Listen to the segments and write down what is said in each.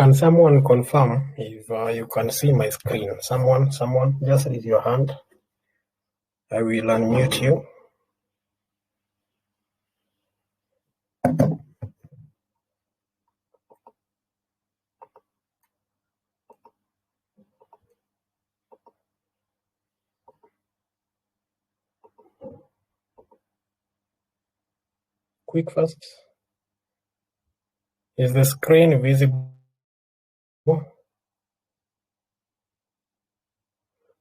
Can someone confirm if you can see my screen? Someone, just raise your hand. I will unmute you. Quick first. Is the screen visible?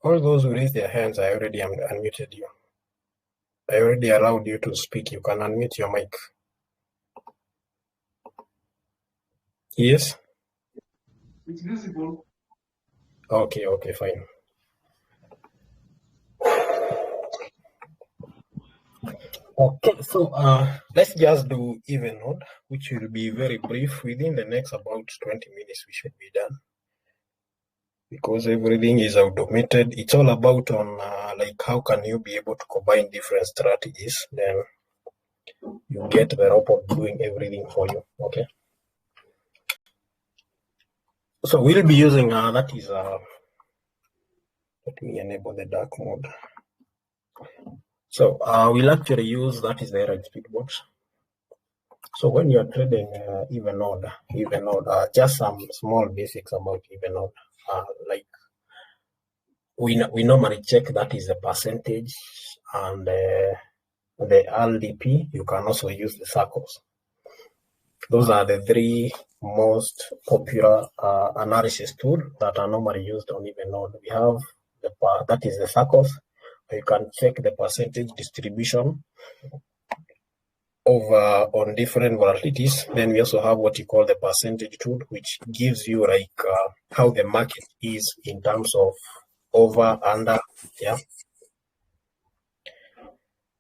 All those who raise their hands, I already unmuted you. I already allowed you to speak. You can unmute your mic. Yes? It's visible. Okay, fine. Okay, so let's just do even odd, which will be very brief. Within the next about 20 minutes, we should be done. Because everything is automated. It's all about on like how can you be able to combine different strategies. Then you get the robot doing everything for you. Okay. So we'll be using that is let me enable the dark mode. So we'll actually use that is the Deriv speedboat. So when you're trading even odd, just some small basics about even odd. Like we normally check that is the percentage and the LDP. You can also use the circles. Those are the three most popular analysis tools that are normally used on even odd. We have that is the circles. You can check the percentage distribution on different volatilities. Then we also have what you call the percentage tool, which gives you like how the market is in terms of over, under, yeah.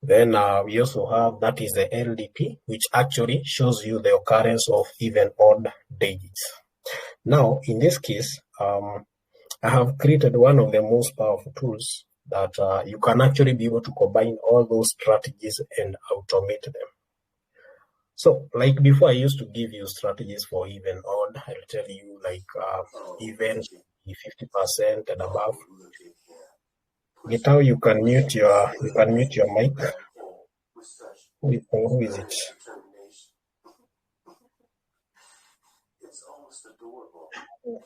Then we also have that is the LDP, which actually shows you the occurrence of even odd digits. Now, in this case, I have created one of the most powerful tools that you can actually be able to combine all those strategies and automate them. So, like before, I used to give you strategies for even odd. I'll tell you like even 50% and above. Now you can mute your mic. Who is it?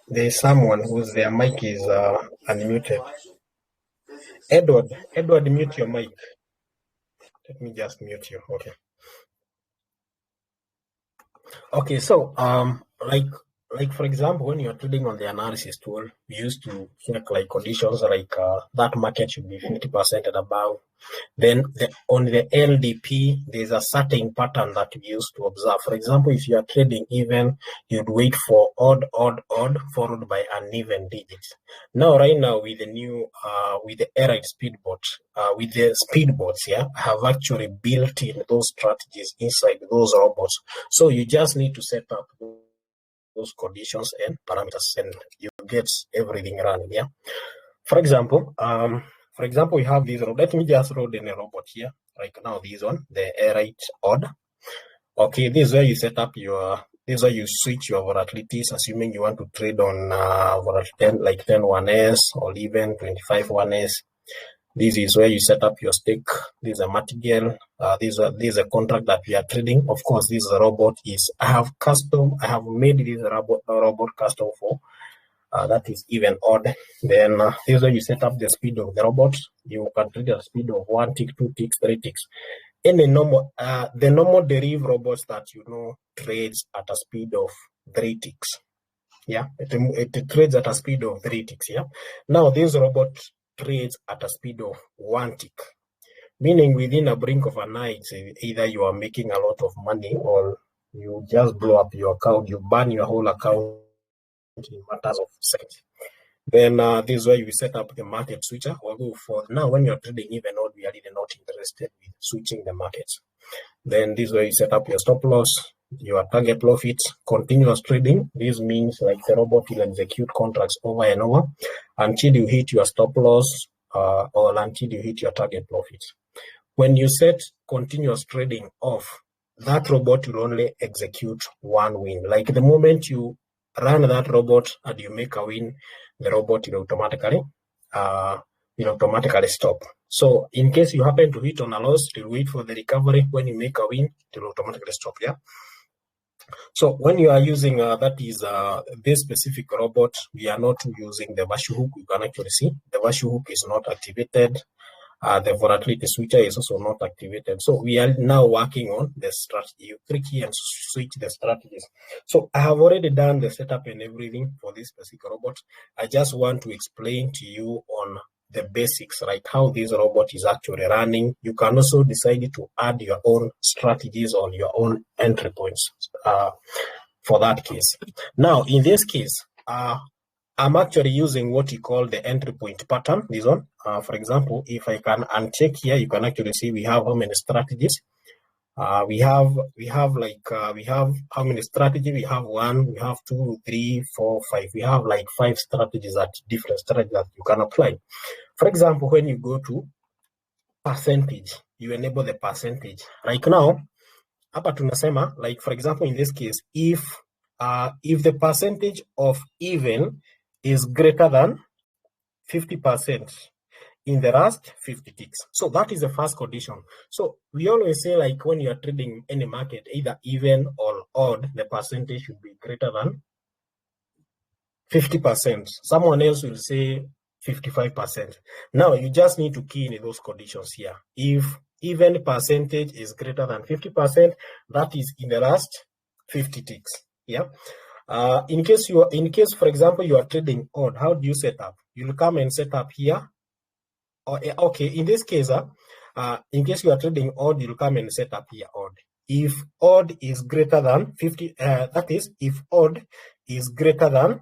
There's someone whose their mic is unmuted. Edward, mute your mic. Let me just mute you. Okay, so like for example, when you're trading on the analysis tool, we used to check like conditions like that market should be 50% and above. Then on the LDP, there's a certain pattern that we used to observe. For example, if you are trading even, you'd wait for odd, followed by uneven digits. Now, right now, with the new, with the Deriv speedboat, with the speedboats, I have actually built in those strategies inside those robots. So you just need to set up those conditions and parameters, and you get everything running. For example, we have this. Let me just load in a robot here. Right now, this one, the Deriv odd. Okay, this is where you set up your. This is where you switch your volatilities, assuming you want to trade on volatility like 10 1s or even 25 1s. This is where you set up your stake. This is a material. This is a contract that we are trading. Of course, this robot is. I have made this robot custom for. That is even odd. Then this is where you set up the speed of the robot. You can trade the speed of 1 tick, 2 ticks, 3 ticks. In the normal Deriv robots that trades at a speed of 3 ticks. It trades at a speed of 3 ticks. Now this robot trades at a speed of 1 tick, meaning within a blink of an eye, either you are making a lot of money or you just blow up your account, you burn your whole account in matters of seconds. Then this is where you set up the market switcher. Although for now, when you're trading even odd, we are really not interested in switching the markets. Then this is where you set up your stop loss, your target profits, continuous trading. This means like the robot will execute contracts over and over until you hit your stop loss or until you hit your target profits. When you set continuous trading off, that robot will only execute one win. Like the moment you run that robot and you make a win, the robot will automatically stop. So in case you happen to hit on a loss, it will wait for the recovery. When you make a win, it will automatically stop. Yeah. So when you are using this specific robot, we are not using the virtue hook. You can actually see the virtue hook is not activated. The volatility switcher is also not activated. So we are now working on the strategy. You click here and switch the strategies. So I have already done the setup and everything for this specific robot. I just want to explain to you on the basics, like how this robot is actually running. You can also decide to add your own strategies on your own entry points for that case. Now, in this case, I'm actually using what you call the entry point pattern, this one. For example, if I can uncheck here, you can actually see we have how many strategies. We have how many strategies? We have 1, we have 2, 3, 4, 5. We have like 5 strategies, that different strategies that you can apply. For example, when you go to percentage, you enable the percentage. Right now, hapa tunasema, like for example, in this case, if the percentage of even is greater than 50% in the last 50 ticks. So that is the first condition. So we always say, like when you are trading any market, either even or odd, the percentage should be greater than 50%. Someone else will say 55%. Now you just need to key in those conditions here. If even percentage is greater than 50%, that is in the last 50 ticks. Yeah. In case, for example, you are trading odd, how do you set up? You'll come and set up here. Okay, in this case, in case you are trading odd, you'll come and set up here odd. If odd is greater than 50, that is, if odd is greater than,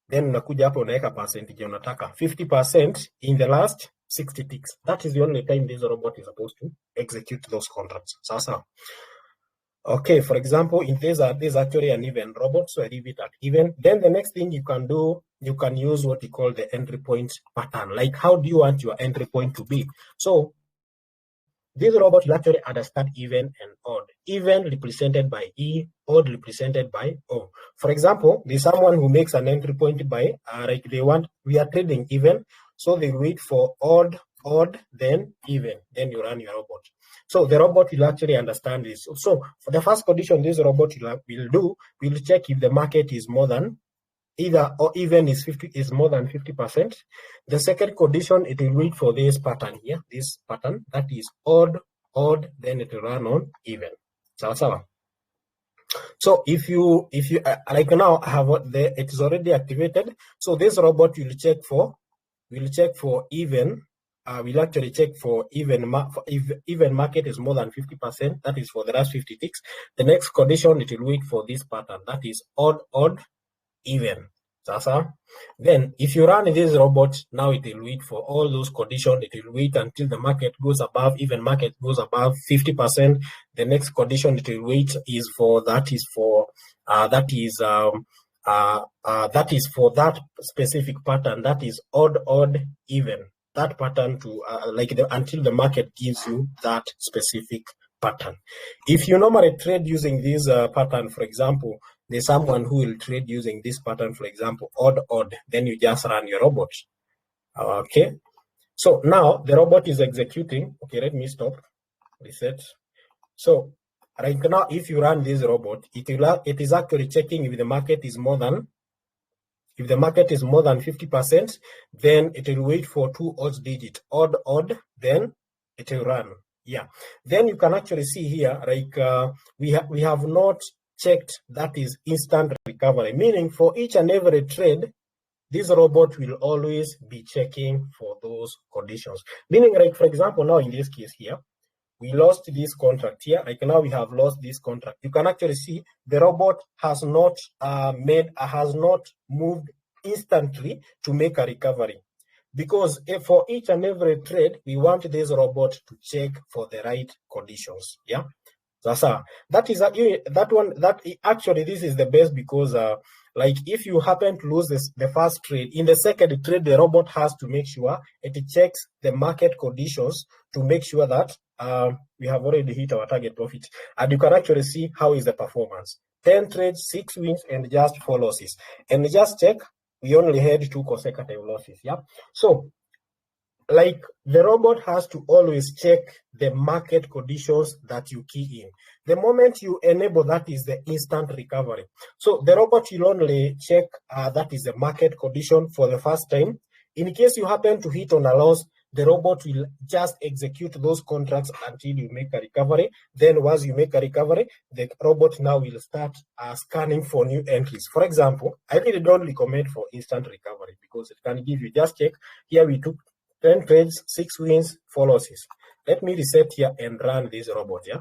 then unakuja hapo unaweka percentage unataka 50% in the last 60 ticks. That is the only time this robot is supposed to execute those contracts. Sasa. Okay, for example, in this is actually an even robot, so I leave it at even. Then the next thing you can do, you can use what you call the entry point pattern. Like, how do you want your entry point to be? So this robot will actually understand even and odd. Even represented by E, odd represented by O. For example, there's someone who makes an entry point by, like we are trading even, so they wait for odd, then even, then you run your robot. So the robot will actually understand this. So for the first condition, this robot will check if the market is more than either or even is more than 50%. The second condition, it will wait for this pattern here, this pattern that is odd, then it will run on even. So if you like now have it is already activated. So this robot will check for even. We'll actually check for even if even market is more than 50%, that is for the last 50 ticks. The next condition, it will wait for this pattern, that is odd, even. Then if you run this robot, now it will wait for all those conditions. It will wait until the market goes above, even market goes above 50%. The next condition it will wait is for that for that specific pattern, that is odd, even. That pattern to until the market gives you that specific pattern. If you normally trade using this pattern, for example, there's someone who will trade using this pattern, for example, odd, then you just run your robot. Okay. So now the robot is executing. Okay, let me stop. Reset. So right now, if you run this robot, it is actually checking if the market is more than 50%, then it will wait for 2 odds digit, odd, then it will run. Yeah. Then you can actually see here, like we have not checked that is instant recovery, meaning for each and every trade, this robot will always be checking for those conditions. Meaning, like for example, now in this case here, we lost this contract here. Like now we have lost this contract. You can actually see the robot has not moved instantly to make a recovery, because for each and every trade, we want this robot to check for the right conditions. Yeah. That is actually this is the best, because like if you happen to lose the first trade, in the second trade, the robot has to make sure it checks the market conditions to make sure that we have already hit our target profit. And you can actually see how is the performance. 10 trades, 6 wins, and just 4 losses. And just check, we only had 2 consecutive losses. Yeah. So, like, the robot has to always check the market conditions that you key in. The moment you enable that is the instant recovery. So the robot will only check that is the market condition for the first time. In case you happen to hit on a loss, the robot will just execute those contracts until you make a recovery. Then once you make a recovery, the robot now will start scanning for new entries. For example, I really don't recommend for instant recovery because it can give you, just check, here we took 10 trades, 6 wins, 4 losses. Let me reset here and run this robot, yeah?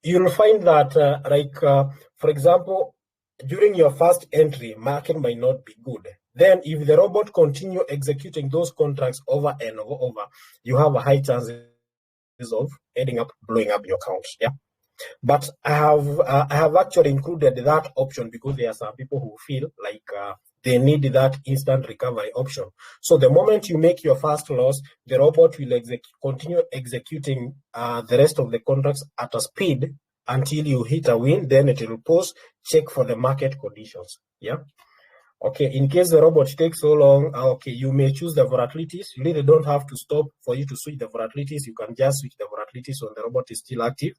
You'll find that, for example, during your first entry, market might not be good. Then if the robot continue executing those contracts over and over, you have a high chances of ending up blowing up your account, yeah? But I have actually included that option because there are some people who feel like they need that instant recovery option. So the moment you make your first loss, the robot will continue executing the rest of the contracts at a speed until you hit a win. Then it will pause, check for the market conditions. Yeah. Okay, in case the robot takes so long, okay, you may choose the volatilities. You really don't have to stop for you to switch the volatilities. You can just switch the volatilities when the robot is still active.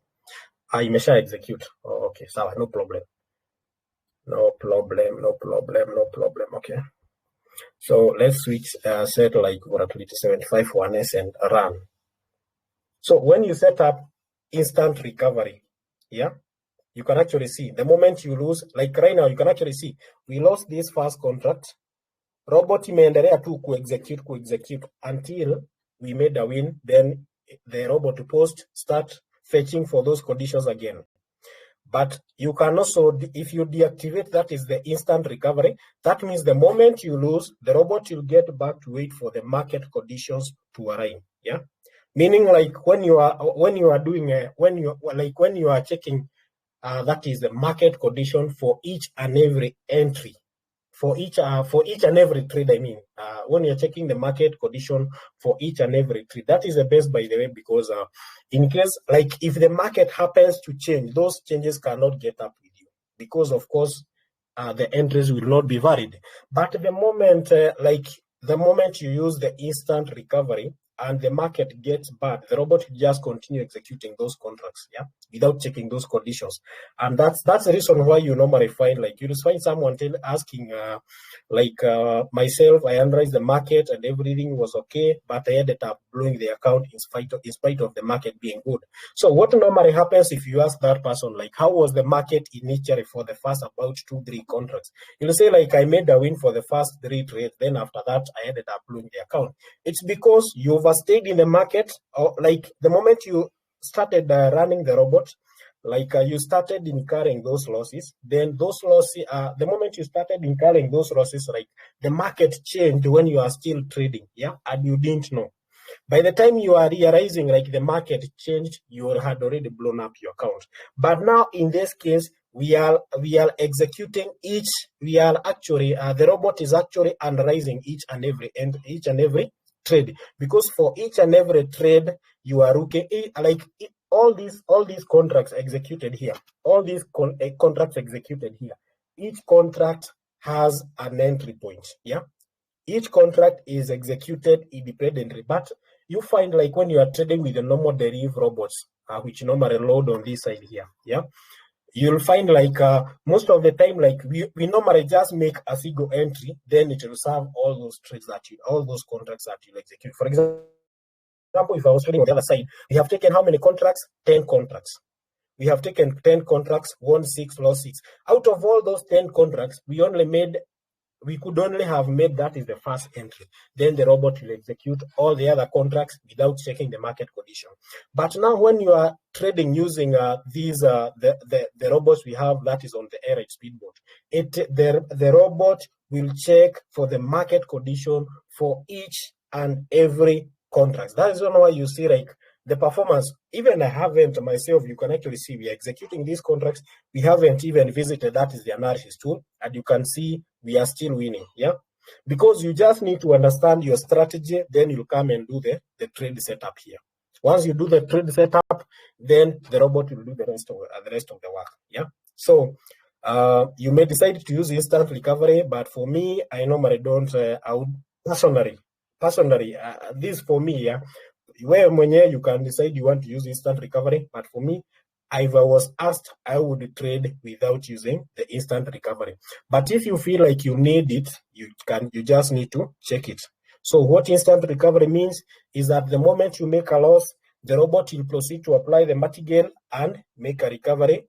Imesha execute. Oh, okay, sawa, no problem. No problem. Okay. So let's switch, set like volatility 75 1S and run. So when you set up instant recovery, yeah, you can actually see the moment you lose, like right now, you can actually see we lost this first contract. Robot imeendelea tu ku-execute until we made a win. Then the robot post start fetching for those conditions again. But you can also, if you deactivate, that is the instant recovery. That means the moment you lose, the robot will get back to wait for the market conditions to arrive. Yeah, meaning like when you are checking, that is the market condition for each and every entry. For each and every trade, I mean, when you're checking the market condition for each and every trade, that is the best, by the way, because in case, like, if the market happens to change, those changes cannot get up with you because, of course, the entries will not be valid. But the moment you use the instant recovery and the market gets bad, the robot will just continue executing those contracts, yeah, without checking those conditions. And that's the reason why you normally find, like, you just find someone asking, myself, I analyzed the market and everything was okay, but I ended up blowing the account in spite of the market being good. So what normally happens if you ask that person, like, how was the market initially for the first about 2-3 contracts? You'll say, like, I made a win for the first 3 trades, then after that I ended up blowing the account. It's because you overstayed in the market, or like the moment you started running the robot, like you started incurring those losses, then those losses, the moment you started incurring those losses, like the market changed when you are still trading, yeah, and you didn't know. By the time you are realizing, like, the market changed, you had already blown up your account. But now in this case, we are executing the robot is actually analyzing each and every trade, because for each and every trade you are looking like all these contracts executed here, contracts executed here, each contract has an entry point, yeah. Each contract is executed independently, but you find, like, when you are trading with the normal Deriv robots, which normally load on this side here, yeah, you'll find, like, most of the time, like, we normally just make a single entry, then it will serve all those contracts that you execute. For example, if I was trading on the other side, we have taken how many contracts? 10 contracts. We have taken 10 contracts, won 6, lost 6. Out of all those 10 contracts, we could only have made that is the first entry. Then the robot will execute all the other contracts without checking the market condition. But now when you are trading using the robots we have that is on the RH speedboat, the robot will check for the market condition for each and every contract. That is why you see, like, the performance. Even I haven't myself, you can actually see we are executing these contracts. We haven't even visited, that is the analysis tool, and you can see we are still winning, yeah? Because you just need to understand your strategy, then you'll come and do the trade setup here. Once you do the trade setup, then the robot will do the rest of the work. Yeah. So you may decide to use instant recovery, but for me, I normally don't. I would personally, this for me, yeah. Where mwenye you can decide you want to use instant recovery, but for me, if I was asked, I would trade without using the instant recovery. But if you feel like you need it, you just need to check it. So what instant recovery means is that the moment you make a loss, the robot will proceed to apply the martingale and make a recovery.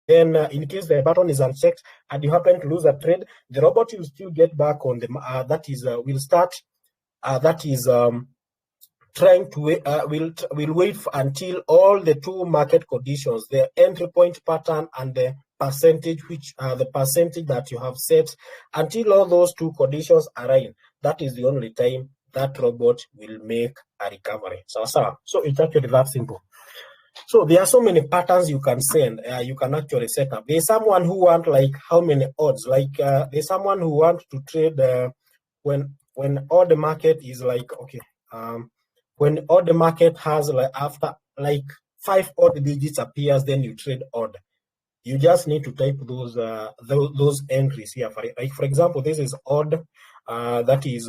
Then in case the button is unchecked and you happen to lose a trade, the robot will still get back on the will start trying to will wait until all the two market conditions, the entry point pattern and the percentage the percentage that you have set, until all those two conditions are in. That is the only time that robot will make a recovery. So it's actually that simple. So there are so many patterns you can send. You can actually set up. There's someone who want like how many odds. Like there's someone who wants to trade when all the market is like okay. When all the market has like after like 5 odd digits appears, then you trade odd. You just need to type those entries here. For example, this is odd. That is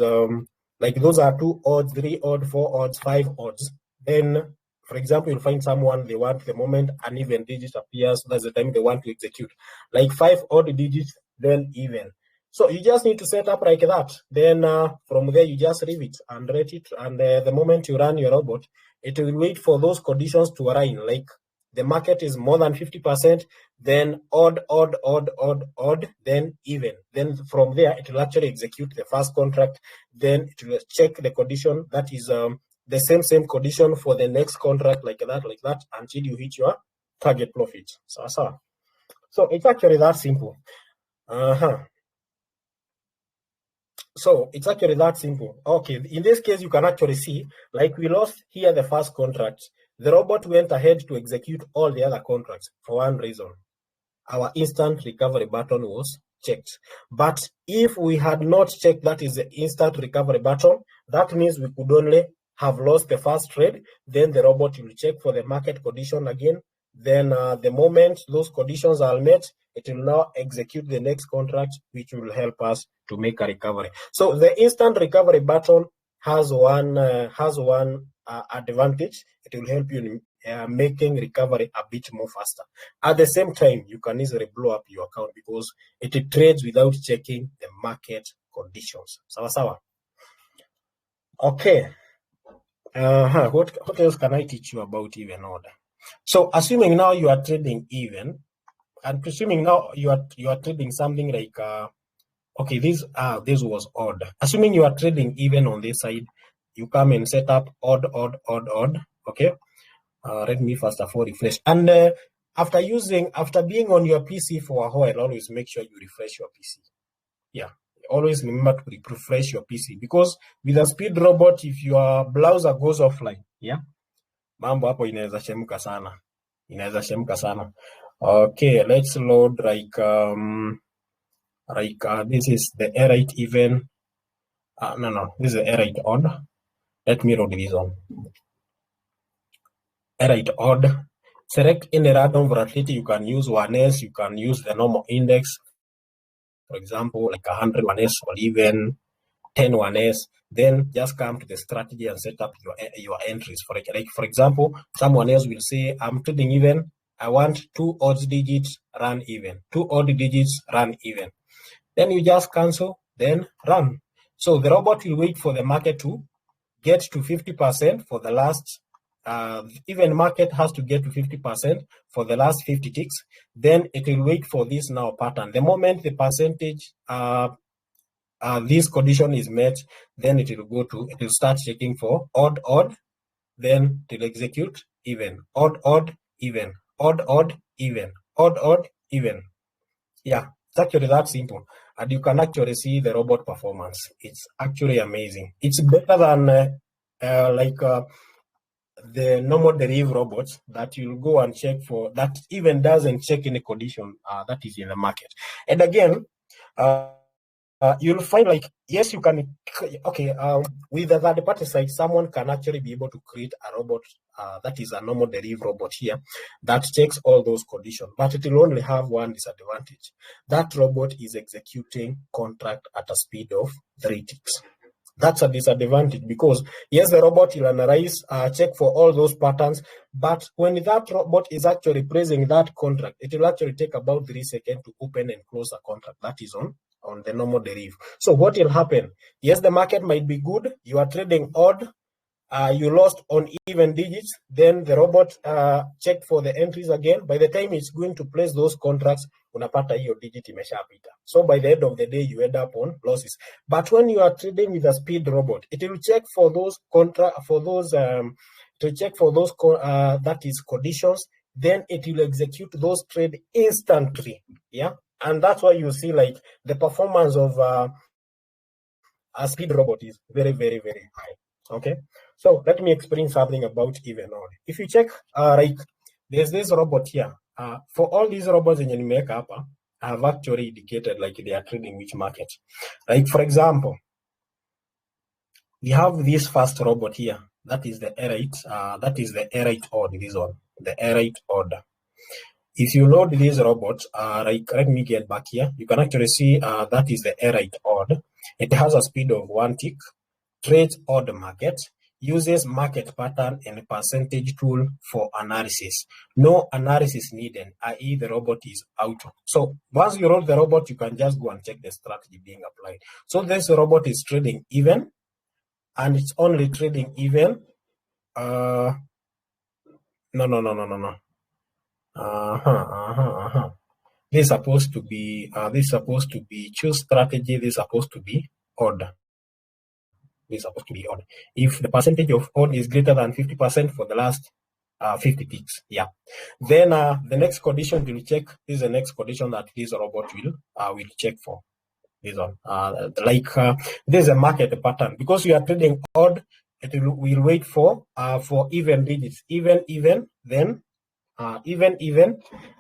like those are 2 odds, 3 odd, 4 odds, 5 odds. Then, for example, you'll find someone they want the moment an even digit appears. That's the time they want to execute. Like 5 odd digits, then even. So you just need to set up like that. Then from there, you just leave it and rate it. And the moment you run your robot, it will wait for those conditions to align. Like the market is more than 50%, then odd, then even. Then from there, it will actually execute the first contract. Then it will check the condition that is the same condition for the next contract, like that, until you hit your target profit. So it's actually that simple. So it's actually that simple. Okay, in this case, you can actually see, like we lost here the first contract. The robot went ahead to execute all the other contracts for one reason. Our instant recovery button was checked. But if we had not checked that is the instant recovery button, that means we could only have lost the first trade. Then the robot will check for the market condition again. Then the moment those conditions are met, it will now execute the next contract, which will help us to make a recovery. So the instant recovery button has one advantage. It will help you in making recovery a bit more faster. At the same time, you can easily blow up your account because it trades without checking the market conditions. Sawa. Okay. What else can I teach you about even order? So assuming now you are trading even, and presuming now you are trading something like okay, this was odd. Assuming you are trading even on this side, you come and set up odd. Okay. Let me first of all refresh. And after being on your PC for a while, always make sure you refresh your PC. Yeah. Always remember to refresh your PC because with a speed robot, if your browser goes offline, yeah, mambo hapo inaweza chemka sana. Okay, let's load like this is the A-rate even. No, this is the A-rate odd. Let me load this on. A-rate odd. Select any random volatility. You can use 1S, you can use the normal index, for example, like 100 1S or even 10 1S. Then just come to the strategy and set up your entries. For example, someone else will say, I'm trading even. I want 2 odd digits, run even. 2 odd digits, run even. Then you just cancel, then run. So the robot will wait for the market to get to 50% for the last, even market has to get to 50% for the last 50 ticks. Then it will wait for this now pattern. The moment the percentage, this condition is met, then it will start checking for odd, then it will execute even, odd, even, odd, even, odd, even. Yeah, it's actually that simple. And you can actually see the robot performance. It's actually amazing. It's better than the normal Deriv robots that you'll go and check for, that even doesn't check any condition that is in the market. And again, you'll find like, yes, you can, okay, with the third party side, someone can actually be able to create a robot that is a normal Deriv robot here that checks all those conditions, but it will only have one disadvantage. That robot is executing contract at a speed of 3 ticks. That's a disadvantage because, yes, the robot will analyze, check for all those patterns, but when that robot is actually placing that contract, it will actually take about 3 seconds to open and close a contract that is on the normal Deriv. So what will happen? Yes, the market might be good. You are trading odd. You lost on even digits. Then the robot checked for the entries again. By the time it's going to place those contracts, unapata hiyo digit imeshapita. So by the end of the day, you end up on losses. But when you are trading with a speed robot, it will check for those that is conditions. Then it will execute those trade instantly. Yeah, and that's why you see like the performance of a speed robot is very, very, very high. Okay, so let me explain something about even odd. If you check, like there's this robot here. For all these robots in your up, I have actually indicated like they are trading which market. Like for example, we have this first robot here. That is the A8. That is the A8 odd. This one, the A8 odd. If you load this robot, like let me get back here. You can actually see that is the A8 odd. It has a speed of 1 tick. Trades odd market, uses market pattern and percentage tool for analysis. No analysis needed, i.e. the robot is auto. So once you load the robot, you can just go and check the strategy being applied. So this robot is trading even, and it's only trading even. No. This is supposed to be choose strategy. This is supposed to be odd. Is supposed to be odd. If the percentage of odd is greater than 50% for the last 50 ticks, yeah. Then the next condition will check. This is the next condition that this robot will check for. This one, this is a market pattern because you are trading odd. It will wait for even digits, even, then even,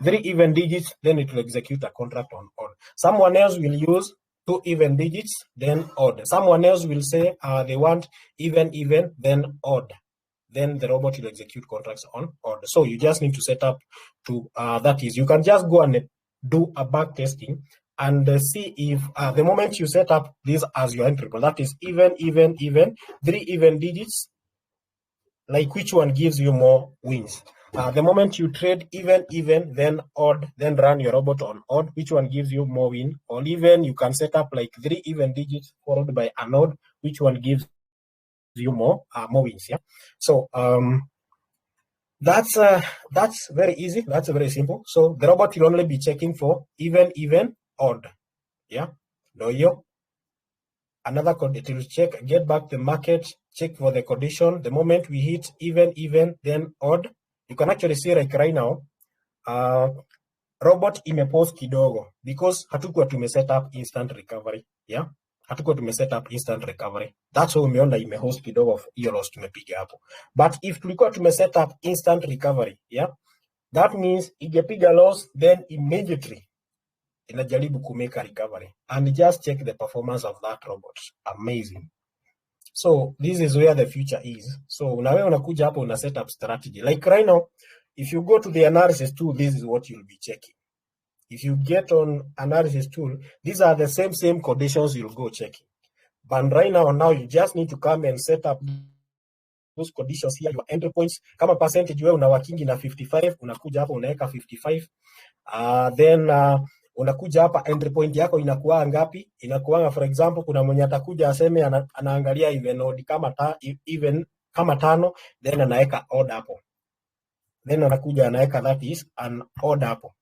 3 even digits, then it will execute a contract on odd. Someone else will use 2 even digits, then odd. Someone else will say they want even, then odd. Then the robot will execute contracts on odd. So you just need to set up to, that is, you can just go and do a back testing and see if the moment you set up this as your entry point, that is even, 3 even digits, like which one gives you more wins. The moment you trade even, then odd, then run your robot on odd, which one gives you more win. Or even you can set up like 3 even digits followed by an odd, which one gives you more wins. Yeah. So that's very easy. That's very simple. So the robot will only be checking for even, odd. Yeah. No, yo. Another code, it will check, get back the market, check for the condition. The moment we hit even, then odd, you can actually see like right now, robot imepause kidogo because hatukuwa tumeset up instant recovery. Yeah, hatukuwa tumeset up instant recovery. That's why umeona imehost kidogo hiyo loss tumepiga hapo. But if tulikuwa tumeset up instant recovery, yeah, that means igepiga loss, then immediately inajaribu kumake a recovery, and just check the performance of that robot. Amazing. So this is where the future is. So na wewe unakuja hapo una set up strategy. Like right now, if you go to the analysis tool, this is what you'll be checking. If you get on analysis tool, these are the same conditions you'll go checking. But right now you just need to come and set up those conditions here, your entry points. Kama percentage wewe una working na 55, unakuja hapo unaweka 55. Then unakuja hapa entry point yako inakuwa ngapi? Inakuwa for example, kuna mwenye atakuja aseme anaangalia even odd kama tano, then anaweka odd hapo. Then anakuja anaweka that is an odd hapo.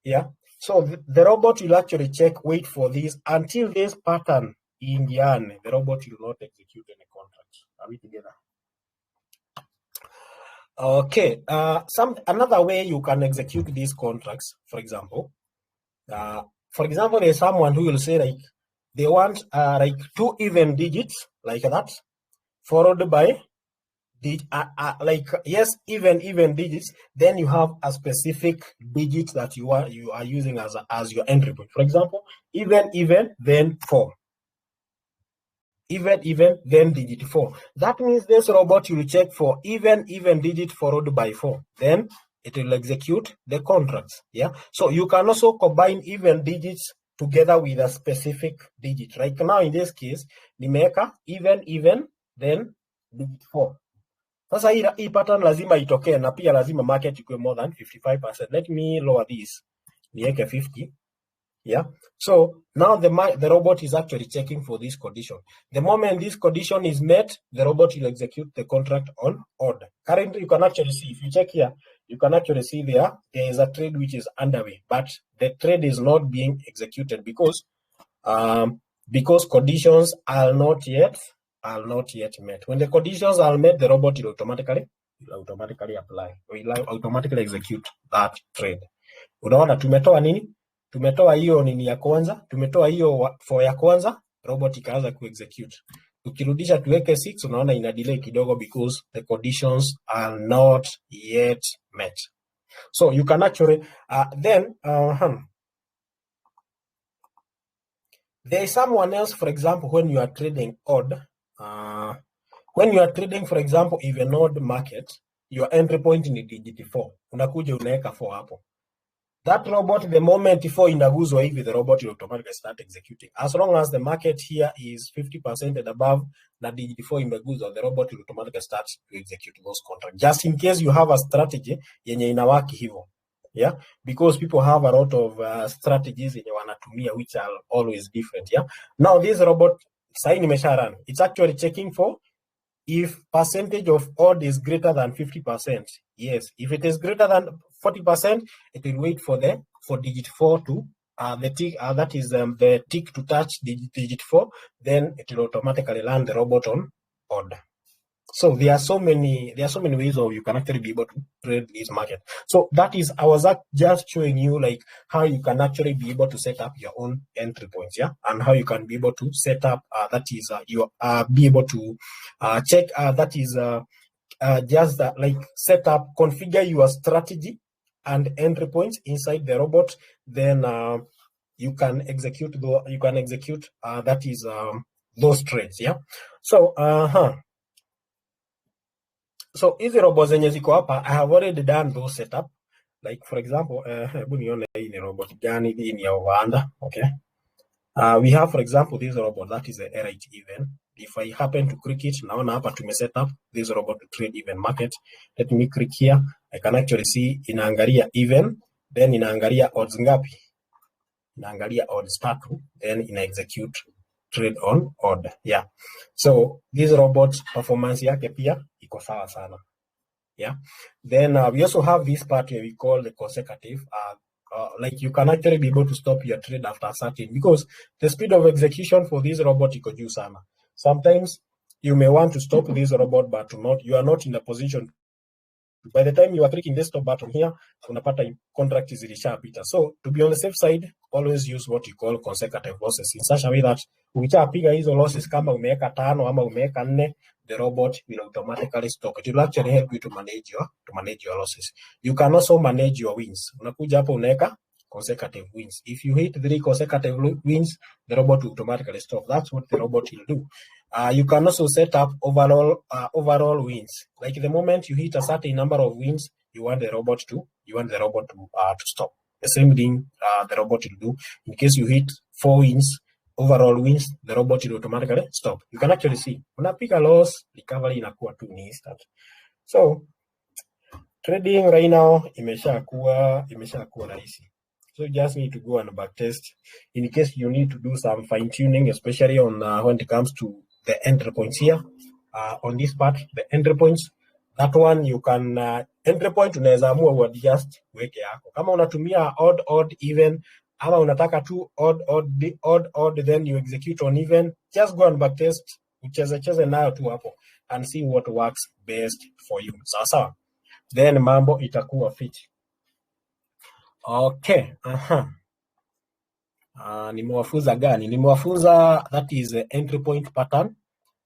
Yeah. So the robot will actually check, wait for this until this pattern ingiane. The robot will not execute any contract. Are we together? Okay. Another way you can execute these contracts, for example, there's someone who will say like they want like 2 even digits like that, followed by like yes, even digits, then you have a specific digit that you are using as your entry point. For example, even, then 4. Even, then digit 4. That means this robot will check for even digit followed by 4. Then it will execute the contracts. Yeah. So you can also combine even digits together with a specific digit. Right now, in this case, nimeweka even, then digit 4. Sasa hii pattern lazima itokee na pia lazima market ikuwe more than 55%. Let me lower this. Niweke 50. Yeah. So now the robot is actually checking for this condition. The moment this condition is met, the robot will execute the contract on order. Currently, you can actually see, if you check here, you can actually see there is a trade which is underway, but the trade is not being executed because conditions are not yet met. When the conditions are met, the robot will automatically apply, will automatically execute that trade. Unaona tumetoa nini? Tumetoa hiyo nini ya kwanza, tumetoa hiyo for ya kwanza, robot ikaanza kuexecute. Ukirudisha tuweke 6, unaona ina delay kidogo because the conditions are not yet met. So you can actually there is someone else, for example, when you are trading odd, when you are trading, for example, even odd market, your entry point ni digit 4. Unakuja unaweka 4 hapo. That robot, the moment 4 inaguzwa hivi, the robot will automatically start executing. As long as the market here is 50% and above, na digit 4 imeguzwa, the robot will automatically start to execute those contracts. Just in case you have a strategy yenye inawaki hivyo. Yeah, because people have a lot of strategies yenye wanatumia which are always different. Yeah. Now this robot, sahi nimesha run. It's actually checking for if percentage of odd is greater than 50%. Yes. If it is greater than 40%, it will wait for digit 4 to the tick. That is the tick to touch digit 4. Then it will automatically land the robot on odd. So there are so many ways of you can actually be able to trade this market. So that is, I was just showing you like how you can actually be able to set up your own entry points, yeah, and how you can be able to set up that is you be able to check that is just like set up, configure your strategy and entry points inside the robot. Then you can execute that is those trades, yeah. So so hizi robots zenye ziko hapa, I have already done those setup. Like for example, hebu nione hii ni robot gani, hii ni ya Uganda, okay. We have for example this robot that is a R8 even. If I happen to click it, naona hapa tume set up this robot to trade even market. Let me click here. I can actually see inaangalia even, then inaangalia odds ngapi? Inaangalia odds 3, then ina execute trade on odd. Yeah. So this robot performance yake pia iko sawa sana. Yeah. Then we also have this part where we call the consecutive. Like you can actually be able to stop your trade after a certain, because the speed of execution for this robot iko juu sana. Sometimes you may want to stop this robot, but you are not in a position. By the time you are clicking the stop button here, unapata contract zilishapita. So to be on the safe side, always use what you call consecutive losses in such a way that ukishapiga hizo losses, kama umeweka 5 ama umeweka 4, the robot will automatically stop. It will actually help you to manage your losses. You can also manage your wins. Unakuja hapo unaweka consecutive wins. If you hit 3 consecutive wins, the robot will automatically stop. That's what the robot will do. You can also set up overall wins. Like the moment you hit a certain number of wins, you want the robot to stop. The same thing the robot will do. In case you hit 4 wins, overall wins, the robot will automatically stop. You can actually see. Unapiga loss, recovery inakuwa tu ni instant. So trading right now imeshakuwa rahisi. So you just need to go and backtest in case you need to do some fine tuning, especially on when it comes to the entry points here. On this part, the entry points, that one you can entry point unaweza amua uadjust weke yako. Kama unatumia odd even, ama unataka tu odd, then you execute on even, just go and backtest, ucheze nayo tu hapo and see what works best for you. Sawa. Then mambo itakuwa fit. Okay. Nimewafunza gani? Nimewafunza that is entry point pattern,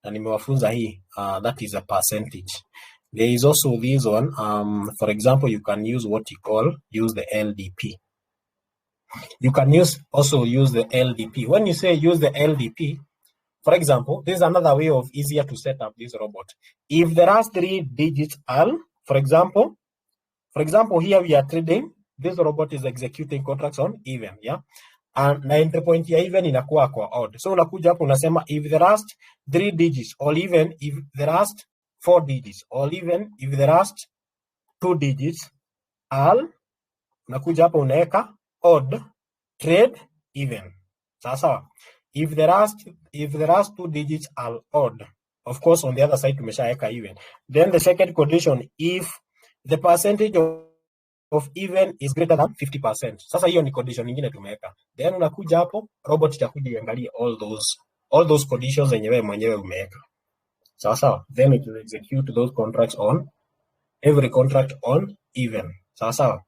na nimewafunza hii, that is a percentage. There is also this one, for example, you can use what you use the LDP. You can also use the LDP. When you say use the LDP, for example, this is another way of easier to set up this robot. If there are 3 digits L, for example, here we are trading, this robot is executing contracts on even, yeah? And na entry point ya even inakuwa kwa odd. So unakuja hapo unasema if the last 3 digits, or even if the last 4 digits, or even if the last 2 digits L, unakuja hapo unaweka odd, trade, even. Sawa. If the last 2 digits are odd, of course on the other side tumeshaweka even. Then the second condition, if the percentage of even is greater than 50%. Sasa hiyo ni condition nyingine tumeweka. Then unakuja hapo, robot itakuja iangalie all those conditions zenye wewe mwenyewe umeweka. Sawa. Then it will execute those contracts on every contract on even. Sawa.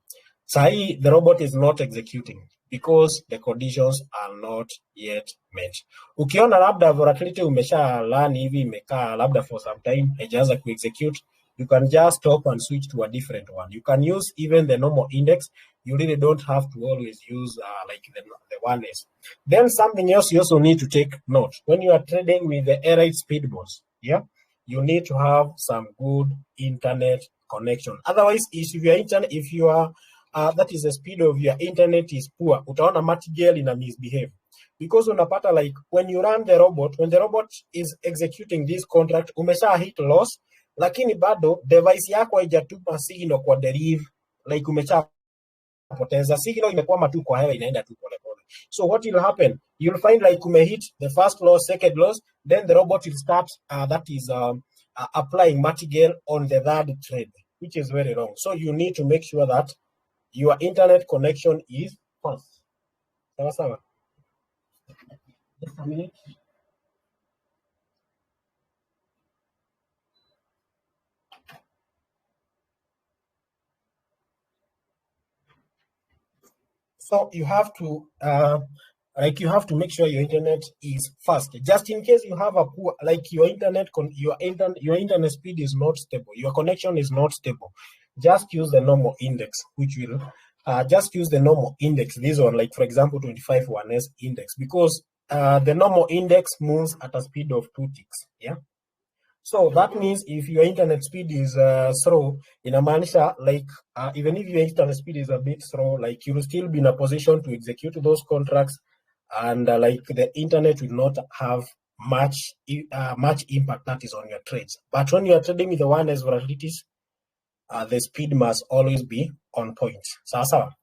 Sahi, the robot is not executing because the conditions are not yet met. Ukiona labda volatility umesha learn hivi imekaa labda for some time haijaanza kuexecute, you can just stop and switch to a different one. You can use even the normal index. You really don't have to always use like the one is. Then something else you also need to take note. When you are trading with the air speed boats, yeah, you need to have some good internet connection. Otherwise, if you are that is the speed of your internet is poor, utaona martingale ina misbehave. Because unapata like when you run the robot, when the robot is executing this contract, umesha hit loss, lakini bado device yako haijatuma signal kwa Deriv, like umesha poteza signal, imekwama tu kwa hewa, inaenda tu pole pole. So what will happen? You'll find like hit the first loss, second loss, then the robot will start applying martingale on the third trade, which is very wrong. So you need to make sure that your internet connection is fast. Sawa. Just a minute. So you have to make sure your internet is fast. Just in case you have a poor, like your internet speed is not stable, your connection is not stable, just use the normal index, which will just use the normal index. This one, like for example, 25-1S index, because the normal index moves at a speed of 2 ticks. Yeah. So that means if your internet speed is slow, inamaanisha like even if your internet speed is a bit slow, like you will still be in a position to execute those contracts, and like the internet will not have much impact that is on your trades. But when you are trading with the 1S volatilities, the speed must always be on point. Sawa.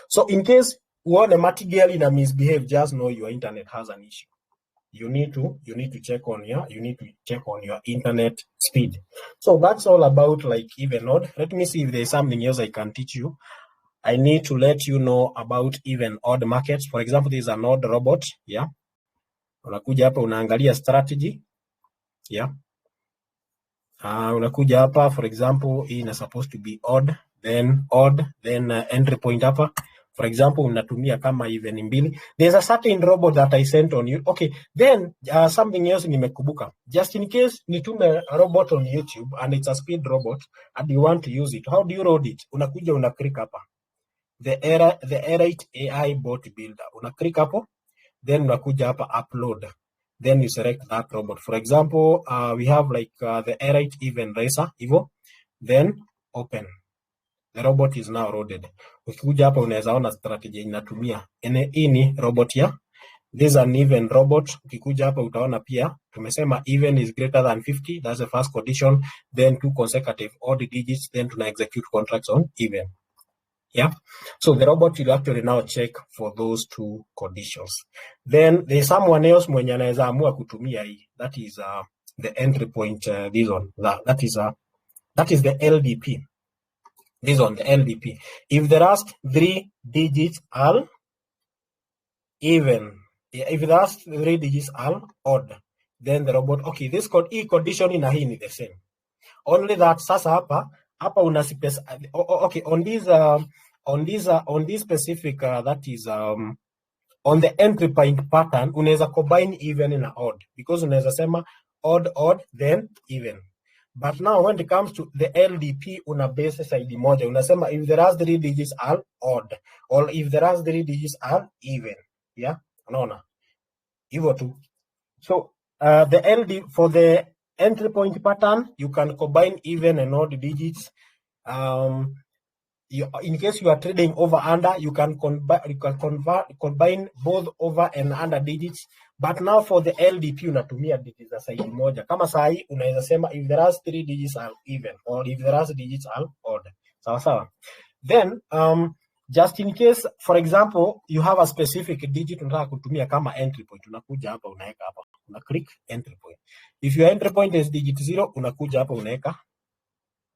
So in case one martingale in a misbehave, just know your internet has an issue. You need to check on your internet speed. So that's all about like even odd. Let me see if there's something else I can teach you. I need to let you know about even odd markets. For example, this is an odd robot. Yeah. Unakuja hapa unaangalia strategy. Yeah. Unakuja hapa, for example, hii is supposed to be odd, then entry point hapa. For example, unatumia kama even mbili. There's a certain robot that I sent on you. Okay, then something else nimekumbuka. Just in case nitume a robot on YouTube and it's a speed robot and you want to use it, how do you load it? Unakuja una click hapa. The Airite AI bot builder. Una click hapo, then unakuja hapa upload. Then you select that robot. For example, we have like the Airite even racer, Evo. Then open. The robot is now loaded. Ukikuja hapa unaweza ona strategy inatumia. Hii ni robot ya. This is an even robot. Ukikuja hapa utaona pia tumesema even is greater than 50. That's the first condition. Then 2 consecutive odd digits. Then tuna execute contracts on even. Yeah. So the robot will actually now check for those 2 conditions. Then there's someone else mwenye anaweza amua kutumia hii. That is the entry point. This one. That is the LDP. This on the LDP. If the last 3 digits are even, if the last 3 digits are odd, then the robot, okay, this condition in hii ni the same. Only that sasa hapa una okay, on this specific that is on the entry point pattern unaweza combine even na odd, because unaweza sema odd, then even. But now when it comes to the LDP, una base side moja, unasema if the last 3 digits are odd, or if the last 3 digits are even. Yeah, unaona hivyo tu. So the LD for the entry point pattern, you can combine even and odd digits. In case you are trading over under, you can combine both over and under digits. But now for the LDP unatumia digits za side moja. Kama sahi unaweza sema if the last 3 digits are even or if the last digits are odd. Sawa sawa. Then just in case, for example, you have a specific digit unataka kutumia kama entry point, unakuja hapa unaweka hapa, una click entry point. If your entry point is digit 0, unakuja hapa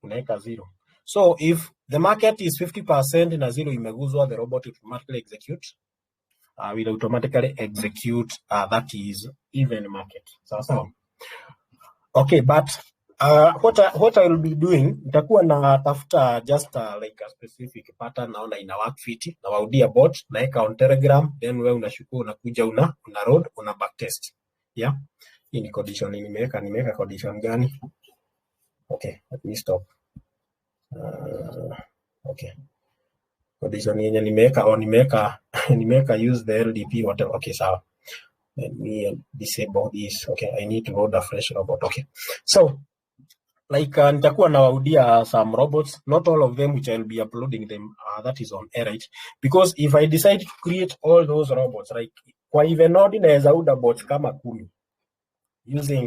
unaweka 0. So if the market is 50% na 0 imeguzwa, the robot will automatically execute that is even market. So okay, but what I will be doing, nitakuwa na tafuta just like a specific pattern naona ina work fit, na waudia bot naeka on Telegram, then wewe unashukuru unakuja una load una backtest. Yeah, hii ni condition nimeweka condition gani? Okay, let me stop. Okay, condition yenye nimeweka use the LDP whatever. Okay, sawa. Let me disable this. Okay, I need to load a fresh robot. Okay, so like nitakuwa nawaudia some robots, not all of them which I'll be uploading them, that is on Airite, because if I decide to create all those robots, like kwa even node naweza uda bots kama 10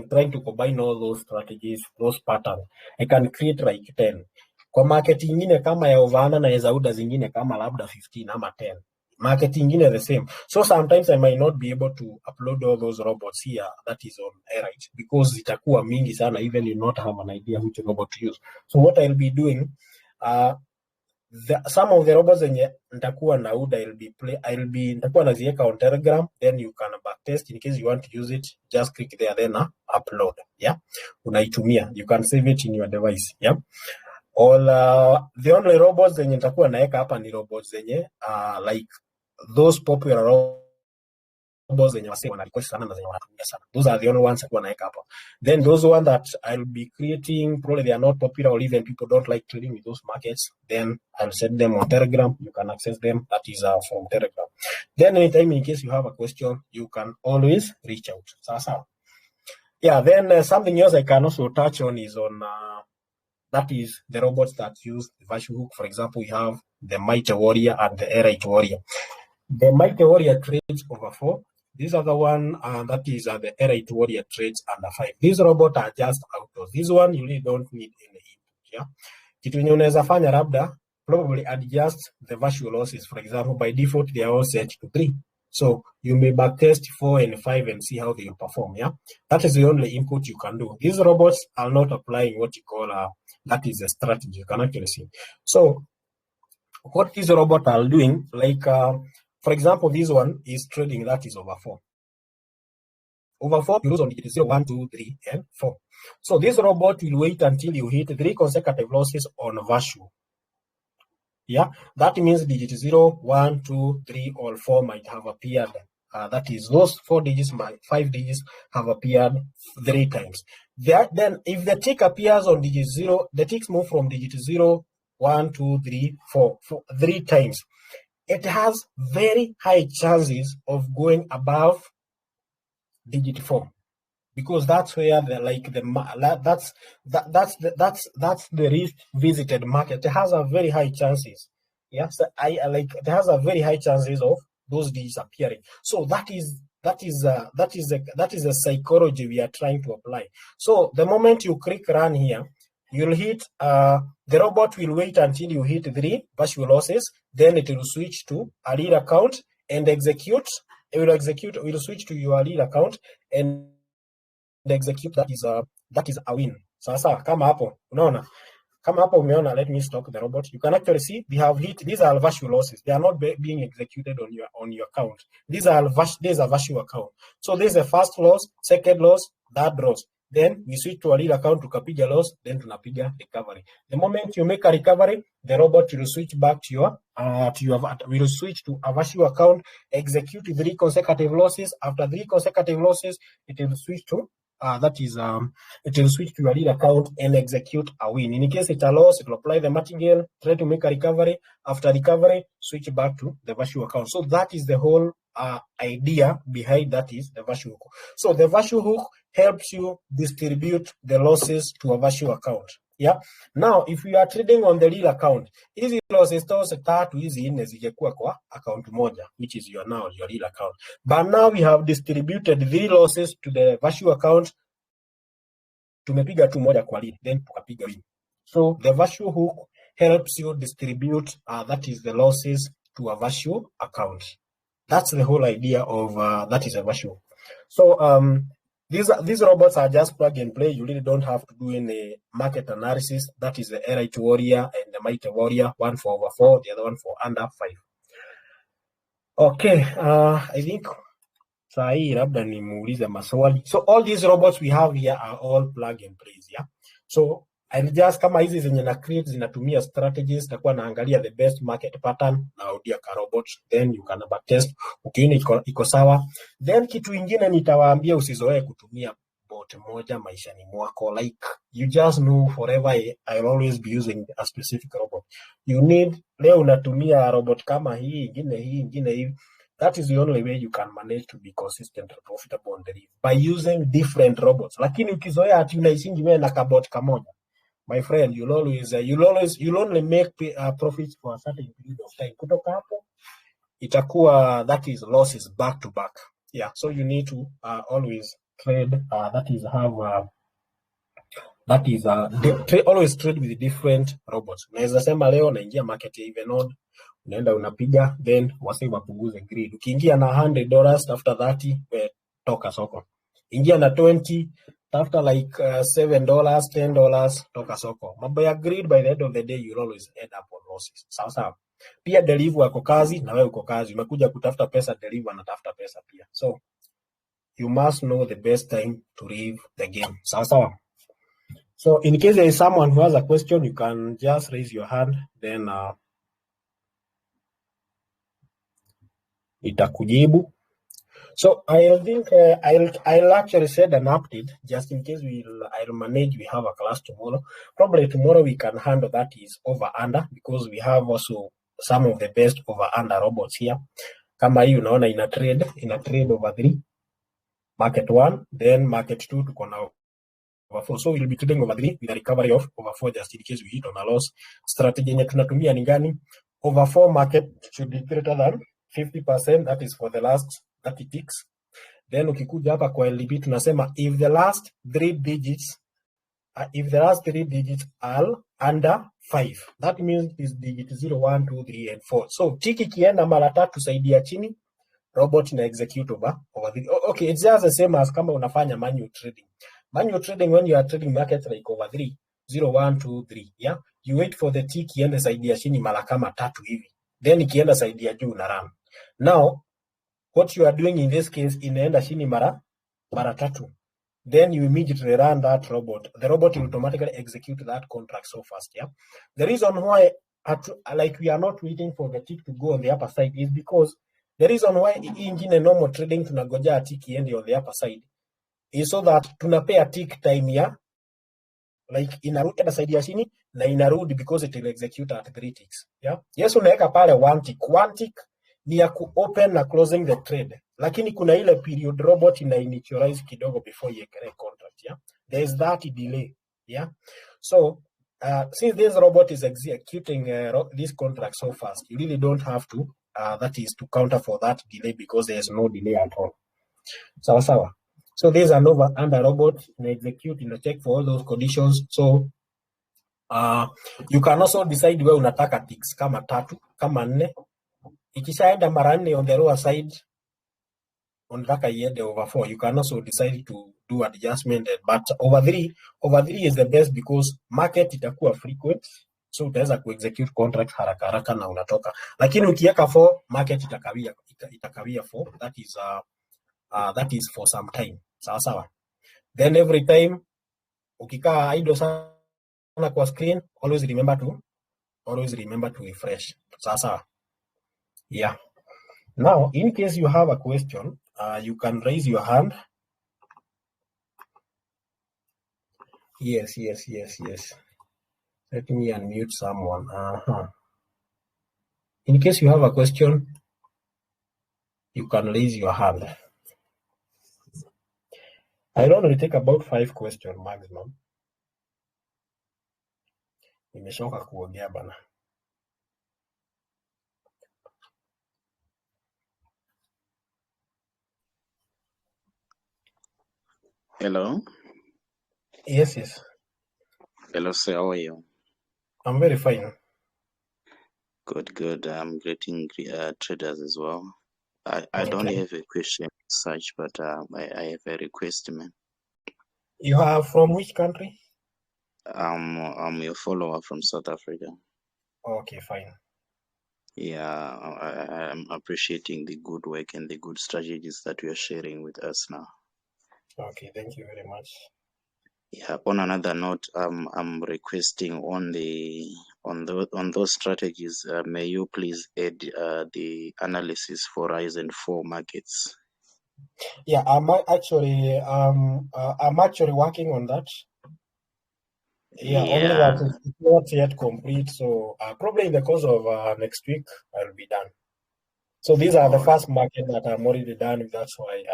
trying to combine all those strategies, those patterns, I can create like 10. Kwa market ingine kama ya ovana naweza uda zingine kama labda 15 ama 10. Market ingine the same. So sometimes I might not be able to upload all those robots here that is on Airite because itakuwa mingi sana, even you not have an idea which robot to use. So what I'll be doing, some of the robots zenye nitakuwa nauda nitakuwa naziweka on Telegram, then you can backtest in case you want to use it. Just click there, then upload. Yeah, unaitumia, you can save it in your device. Yeah. All the only robots zenye nitakuwa naeka hapa ni robots zenye like those popular robots zenye wase wana request sana na zenye wanatumia sana. Those are the only ones nitakuwa naeka hapa. Then those one that I'll be creating, probably they are not popular or even people don't like trading with those markets, then I'll send them on Telegram. You can access them. That is from Telegram. Then anytime in case you have a question, you can always reach out. Sawa. Yeah, then something else I can also touch on is on that is the robots that use the virtual hook. For example, we have the Mighty Warrior and the Airite Warrior. The Mighty Warrior trades over 4. These are the one that is the Airite Warrior trades under 5. These robots are just autos. This one you really don't need any input. Yeah, kitu yenye unaweza fanya labda probably adjust the virtual losses. For example, by default they are all set to 3. So you may backtest 4 and 5 and see how they will perform. Yeah, that is the only input you can do. These robots are not applying what you call that is a strategy. You can actually see. So what these robots are doing, like for example, this one is trading that is over 4. Over 4, you lose on digit 0, 1, 2, 3, and 4. So this robot will wait until you hit 3 consecutive losses on virtual. Yeah, that means digit 0, 1, 2, 3, or 4 might have appeared. That is, those 4 digits, 5 digits have appeared 3 times. Then, if the tick appears on digit 0, the ticks move from digit 0, 1, 2, 3, 4, 3 times. It has very high chances of going above digit 4. Because that's where that's the risk visited market. It has a very high chances. Yes, it has a very high chances of those digits appearing. So that is the psychology we are trying to apply. So the moment you click run here, you'll hit the robot will wait until you hit 3 virtual losses, then it will switch to a lead account and execute. It will switch to your lead account and execute. That is a win. Sasa kama hapo unaona, kama hapo umeona, let me stop the robot. You can actually see we have hit. These are virtual losses. They are not being executed on your account. These are virtual account. So this is the first loss, second loss, third loss. Then we switch to a lead account, tukapiga loss, then tunapiga recovery. The moment you make a recovery, the robot will switch back to will switch to a virtual account, execute 3 consecutive losses. After 3 consecutive losses, it will switch to it will switch to your real account and execute a win. In case it's a loss, it will apply the martingale, try to make a recovery. After recovery, switch back to the virtual account. So that is the whole idea behind that is the virtual hook. So the virtual hook helps you distribute the losses to a virtual account. Yeah. Now, if you are trading on the real account, hizi losses tose tatu hizi nne zingekuwa kwa account moja, which is your real account. But now we have distributed the losses to the virtual account. Tumepiga tu moja kwa real, then tukapiga win. So the virtual hook helps you distribute that is the losses to a virtual account. That's the whole idea of that is a virtual. So these robots are just plug and play. You really don't have to do any market analysis. That is the Elite Warrior and the Mighty Warrior, one for over 4, the other one for under 5. Okay, I think saa hii labda nimuulize maswali. So all these robots we have here are all plug and plays, yeah. So I'll just kama hizi zenye na create zinatumia strategies, takuwa naangalia the best market pattern na udia ka robot, then you can test ukiona iko sawa. Then kitu ingine nitawaambia usizoee kutumia bot moja maishani mwako, like you just know forever I'll always be using a specific robot. You need leo unatumia robot kama hii ingine hii. That is the only way you can manage to be consistent and profitable on Deriv, by using different robots. Lakini ukizoea ati unaisingi wewe na kabot kamoja, my friend, you'll only make profits for a certain period of time. Kutoka hapo itakuwa that is losses back to back. Yeah, so you need to always trade always trade with different robots. Unaweza sema leo naingia market ya Evenode, unaenda unapiga, then wase wapunguze greed. Ukiingia na $100 after 30, toka soko. Ingia na 20, after like $7, $10, toka soko. Mambo ya greed, by the end of the day you'll always end up on losses. Sawa. Pia Deriv wako kazi na wewe uko kazi. Umekuja kutafuta pesa, Deriv anatafuta pesa pia. So you must know the best time to leave the game. Sawa. So in case there is someone who has a question, you can just raise your hand, then itakujibu. So I think I'll actually set an update just in case I'll manage. We have a class tomorrow. Probably tomorrow we can handle that is over under, because we have also some of the best over under robots here. Kama hii unaona ina trade over 3, market 1, then market 2 tuko na over 4. So we'll be trading over 3 with a recovery of over 4 just in case we hit on a loss. Strategy yenye tunatumia ni gani? Over 4 market should be greater than 50%, that is for the last 30 ticks. Then ukikuja hapa kwa LDB tunasema if the last 3 digits are under 5, that means is digit 0, 1, 2, 3 and 4. So tiki kienda mara 3 saidia chini, robot na execute over 3. Okay, it's just the same as kama unafanya manual trading. Manual trading, when you are trading markets like over 3, 0, 1, 2, 3, yeah, you wait for the tick iende saidia chini mara kama 3 hivi, then ikienda saidia juu na run. Now what you are doing in this case, inaenda chini mara 3, then you immediately run that robot. The robot will automatically execute that contract so fast. Yeah, the reason why like we are not waiting for the tick to go on the upper side is because the reason why ingine normal trading tunagoja tick iende on the upper side is so that tunapea tick time ya like inarudi side ya chini na inarudi, because it will execute at 3 ticks. Yeah, yes, unaweka pale 1 tick ni ya ku-open na closing the trade, lakini kuna ile period robot ina initialize kidogo before iekele contract. Yeah, there is that delay. Yeah, so since this robot is executing this contract so fast, you really don't have to that is to counter for that delay, because there is no delay at all. Sawa. So these are over under robot in execute, in check for all those conditions. So you can also decide where unataka ticks kama 3, kama 4. Ikishaenda mara 4 on the lower side, unataka iende over 4, you can also decide to do adjustment. But over 3 is the best, because market itakuwa frequent, so utaweza ku-execute contract haraka na unatoka. Lakini ukiweka 4, market itakawia 4, that is for some time. Sawa. Then every time ukikaa idle sana kwa screen, always remember to refresh. Sawa. Yeah. Now, in case you have a question, you can raise your hand. Yes, yes, yes, yes. Let me unmute someone. In case you have a question, you can raise your hand. I only take about 5 questions maximum. Nimeshoka kuongea bana. Hello. Yes, yes. Hello, sir. How are you? I'm very fine. Good, good. I'm greeting traders as well. I don't Okay. have a question as such, but I have a request, man. You are from which country? I'm your follower from South Africa. Okay, fine. Yeah, I'm appreciating the good work and the good strategies that you are sharing with us now. Okay, thank you very much. Yeah. On another note, I'm requesting on those strategies. May you please add the analysis for rise and fall markets. Yeah, I'm actually working on that. Yeah, only that Yeah. it's not yet complete. So probably in the course of next week, I'll be done. So these are the All right. first market that I'm already done. That's why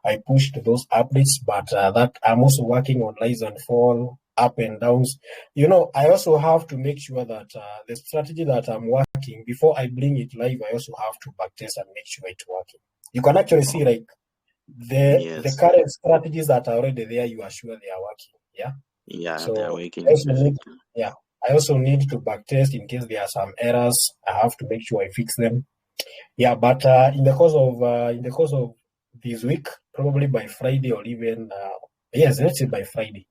I pushed those updates. But that I'm also working on rise and fall, up and downs. I also have to make sure that the strategy that I'm working before I bring it live, I also have to backtest and make sure it's working. You can actually see like the Yes. current strategies that are already there. You are sure they are working. Yeah. Yeah, they are So I working also need, perfectly. yeah, I also need to backtest in case there are some errors. I have to make sure I fix them. Yeah, but in the course of this week, probably by Friday or even yes, let's say by Friday.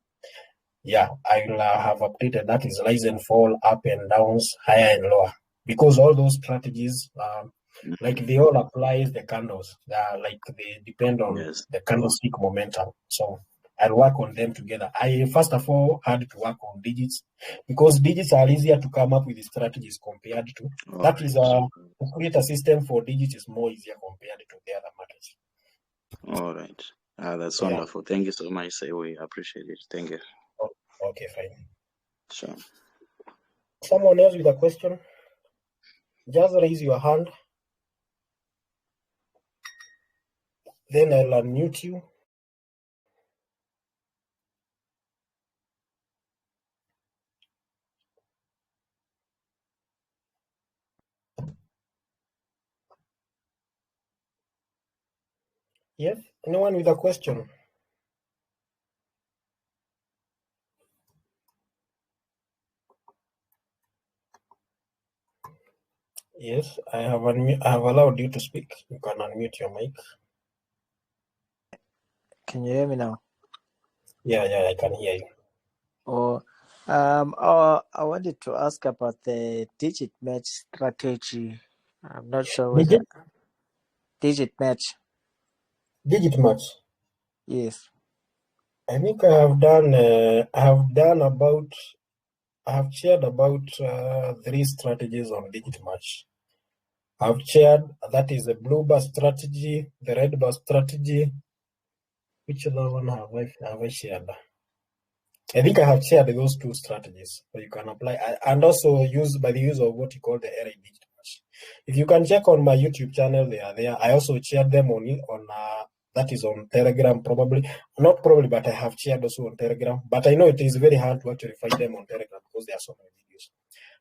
Yeah, I will have updated that is rise and fall, up and downs, higher and lower, because all those strategies, like Mhm. they all apply the candles. They depend on Yes. the candlestick momentum. So I'll work on them together. I first of all had to work on digits because digits are easier to come up with the strategies compared to All that is right. to create a system for digits is more easier compared to the other markets. All right. That's Yeah. wonderful. Thank you so much, sir. We appreciate it. Thank you. Oh, okay, fine. Sure. Someone else with a question? Just raise your hand. Then I'll unmute you. Yes? Anyone with a question? Yes, I have allowed you to speak. You can unmute your mic. Can you hear me now? Yeah, I can hear you. I wanted to ask about the digit match strategy. I'm not sure whether digit match. Digit match. Yes. I think I have shared about 3 strategies on digit match. I've shared that is the blue bar strategy, the red bar strategy. Which other one have I shared? I think I have shared those 2 strategies so you can apply and also use by the use of what you call the array digit match. If you can check on my YouTube channel, they are there. I also shared them on that is on Telegram, probably not probably, but I have shared also on Telegram. But I know it is very hard to actually find them on Telegram because there are so many videos.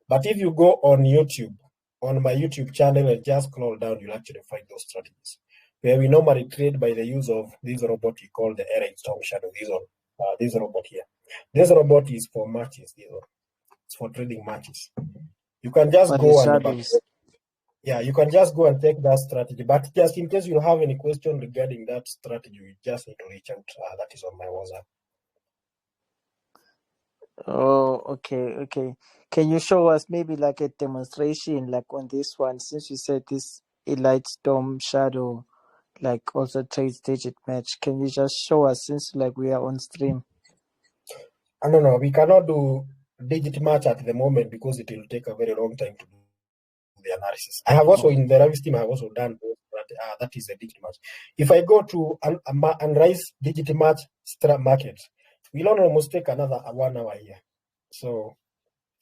But if you go on YouTube, on my YouTube channel and just scroll down, you'll actually find those strategies where we normally trade by the use of this robot we call the array storm shadow. This robot here. This robot is for matches. It's for trading matches. You can just But the go and shadows. you can just go and take that strategy. But just in case you have any question regarding that strategy, you just need to reach out. That is on my WhatsApp. Oh, okay. Can you show us maybe like a demonstration like on this one, since you said this Elite Storm Shadow like also trades digit match? Can you just show us since like we are on stream? No, we cannot do digit match at the moment because it will take a very long time to do the analysis. I have also in the Ravis team, I have also done that is a digit match. If I go to analyze digit match market, we'll almost take another 1 hour here. So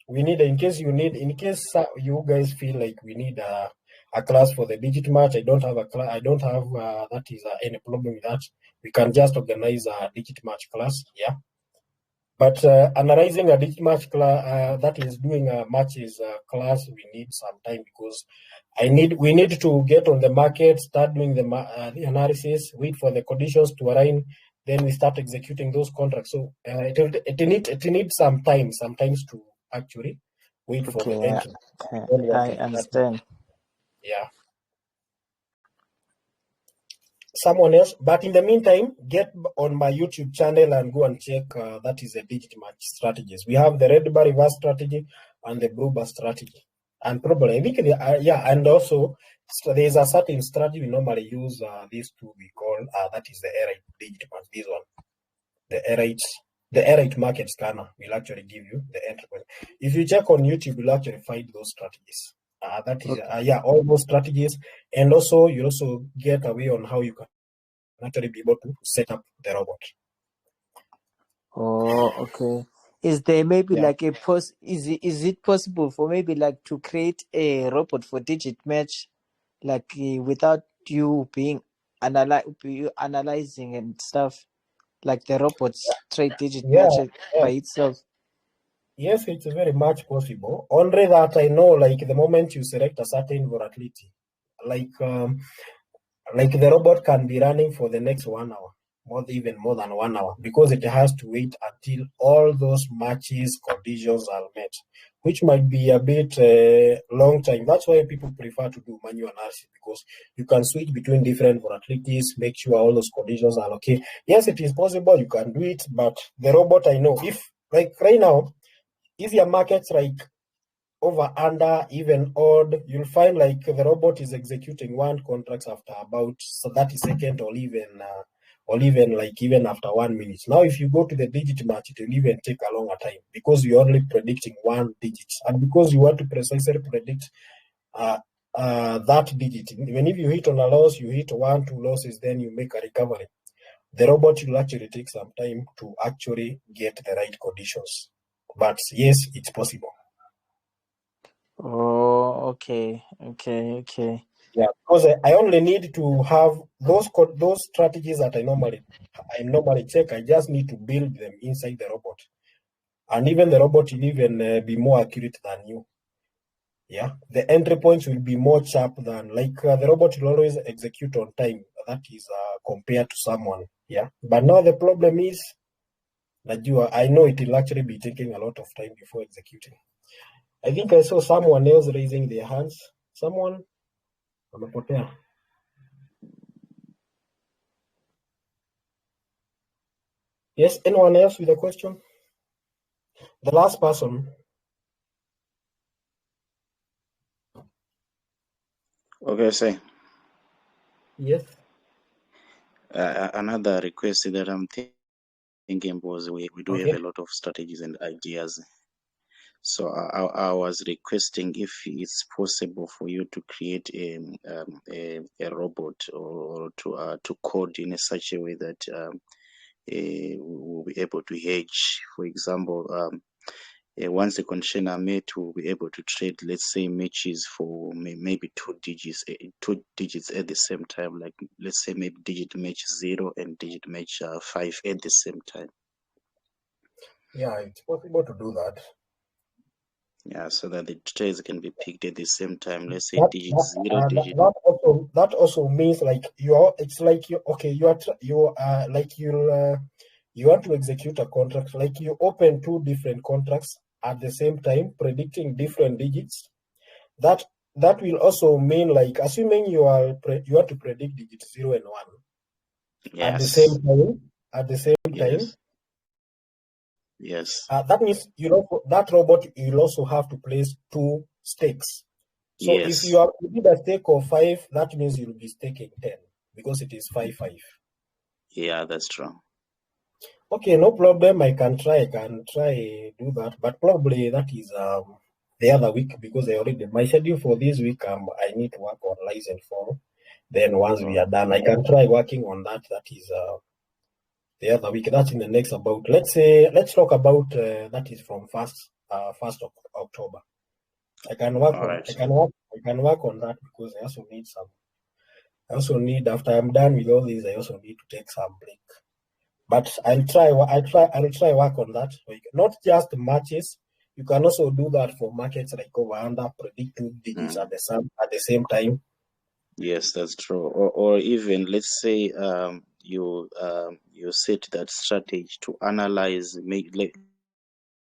we need, in case you guys feel like we need a class for the digit match, I don't have a class. I don't have any problem with that. We can just organize a digit match class. Yeah. But analyzing a digit match class, that is doing a matches class, we need some time because we need to get on the market, start doing the analysis, wait for the conditions to align, then we start executing those contracts. So it needs some time, sometimes to actually wait for the entry. I understand. Yeah. Someone else, but in the meantime, get on my YouTube channel and go and check. That is the digit match strategies. We have the red bar reverse strategy and the blue bar strategy, and probably I think and also so there's a certain strategy we normally use. These two we call that is the R8 digit match. This one, the R8 market scanner will actually give you the entry point. If you check on YouTube, you'll actually find those strategies. That is all those strategies, and also you also get away on how you can actually be able to set up the robot. Oh, okay. Is there maybe like a is it possible for maybe like to create a robot for digit match, like without you being analyzing and stuff, like the robots trade digit match by itself? Yes, it's very much possible. Only that I know, like the moment you select a certain volatility, like the robot can be running for the next 1 hour, even more than 1 hour, because it has to wait until all those matches conditions are met, which might be a bit long time. That's why people prefer to do manual analysis, because you can switch between different volatilities, make sure all those conditions are okay. Yes, it is possible, you can do it, but the robot, I know, if like right now, if your market's like over, under, even odd, you'll find like the robot is executing one contract after about 30 seconds or even like even after 1 minute. Now, if you go to the digit match, it will even take a longer time because you're only predicting one digit. And because you want to precisely predict that digit, even if you hit on a loss, you hit 1, 2 losses, then you make a recovery. The robot will actually take some time to actually get the right conditions. But yes, it's possible. Oh, okay. Yeah, because I only need to have those strategies that I normally check. I just need to build them inside the robot, and even the robot will even be more accurate than you. Yeah, the entry points will be more sharp than the robot will always execute on time. That is compared to someone. Yeah, but now the problem is that I know it will actually be taking a lot of time before executing. I think I saw someone else raising their hands. Someone. Amepotea. Yes, anyone else with a question? The last person. Okay, say. Yes. Another request that I'm thinking was we do have a lot of strategies and ideas. So I was requesting if it's possible for you to create a robot or to code in such a way that we'll be able to hedge. For example, once the conditions are met, we'll be able to trade, let's say, matches for maybe two digits at the same time. Like let's say maybe digit match 0 and digit match 5 at the same time. Yeah, it's possible to do that. Yeah, so that the trades can be picked at the same time. Let's say That also means like you want to execute a contract, like you open two different contracts at the same time, predicting different digits. That will also mean, like, assuming you want to predict digits 0 and 1 at the same time. Yes. That means that robot will also have to place two stakes. So if you did a stake of 5, that means you'll be staking 10 because it is 5-5. Yeah, that's true. Okay, no problem. I can try do that, but probably that is the other week because my schedule for this week. I need to work on license 4. Then once we are done, I can try working on that. That is the other week. That's in the next about, let's talk about that is from first of October. I can work on that because I also need after I'm done with all this, I also need to take some break. But I'll try work on that. Like, not just matches. You can also do that for markets like over under, predict 2 digits at the same time. Yes, that's true. Or even let's say you set that strategy to analyze,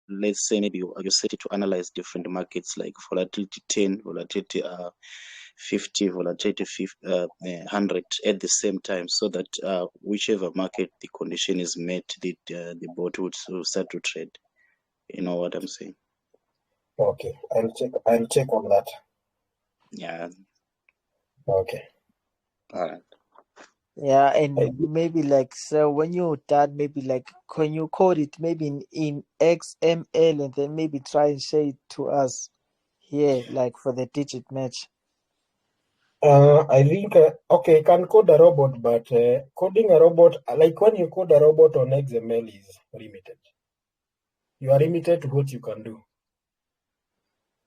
let's say maybe you set it to analyze different markets like volatility 10, volatility 50, volatility 100 at the same time, so that whichever market the condition is met, the bot would start to trade. You know what I'm saying? Okay, I'll check on that. Yeah. Okay. All right. Yeah, and maybe like, so when you're done, maybe like, can you code it maybe in XML and then maybe try and share it to us here, like for the digit match? I think okay, can code a robot, but coding a robot, like when you code a robot on XML is limited. You are limited to what you can do.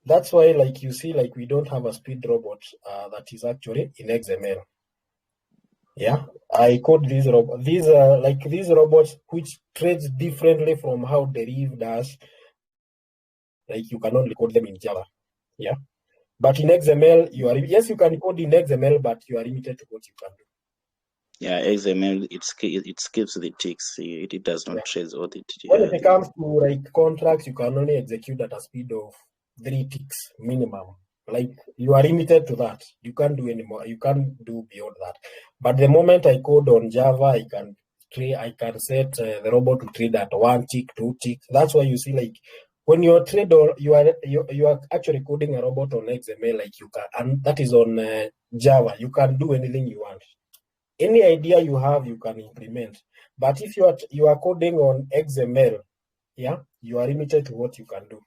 That's why, like, you see, like, we don't have a speed robot that is actually in XML. Yeah, I code these robots. These are like these robots which trades differently from how Deriv does. Like, you can only code them in Java. Yeah, but in XML, you can code in XML, but you are limited to what you can do. Yeah, XML it skips the ticks. It does not trace all the. When it comes to like contracts, you can only execute at a speed of 3 ticks minimum. Like, you are limited to that. You can't do anymore. You can't do beyond that. But the moment I code on Java, I can set the robot to trade at 1 tick, 2 tick. That's why you see, like, when you're you are actually coding a robot on XML, like you can, and that is on Java. You can do anything you want. Any idea you have, you can implement. But if you are coding on XML, yeah, you are limited to what you can do.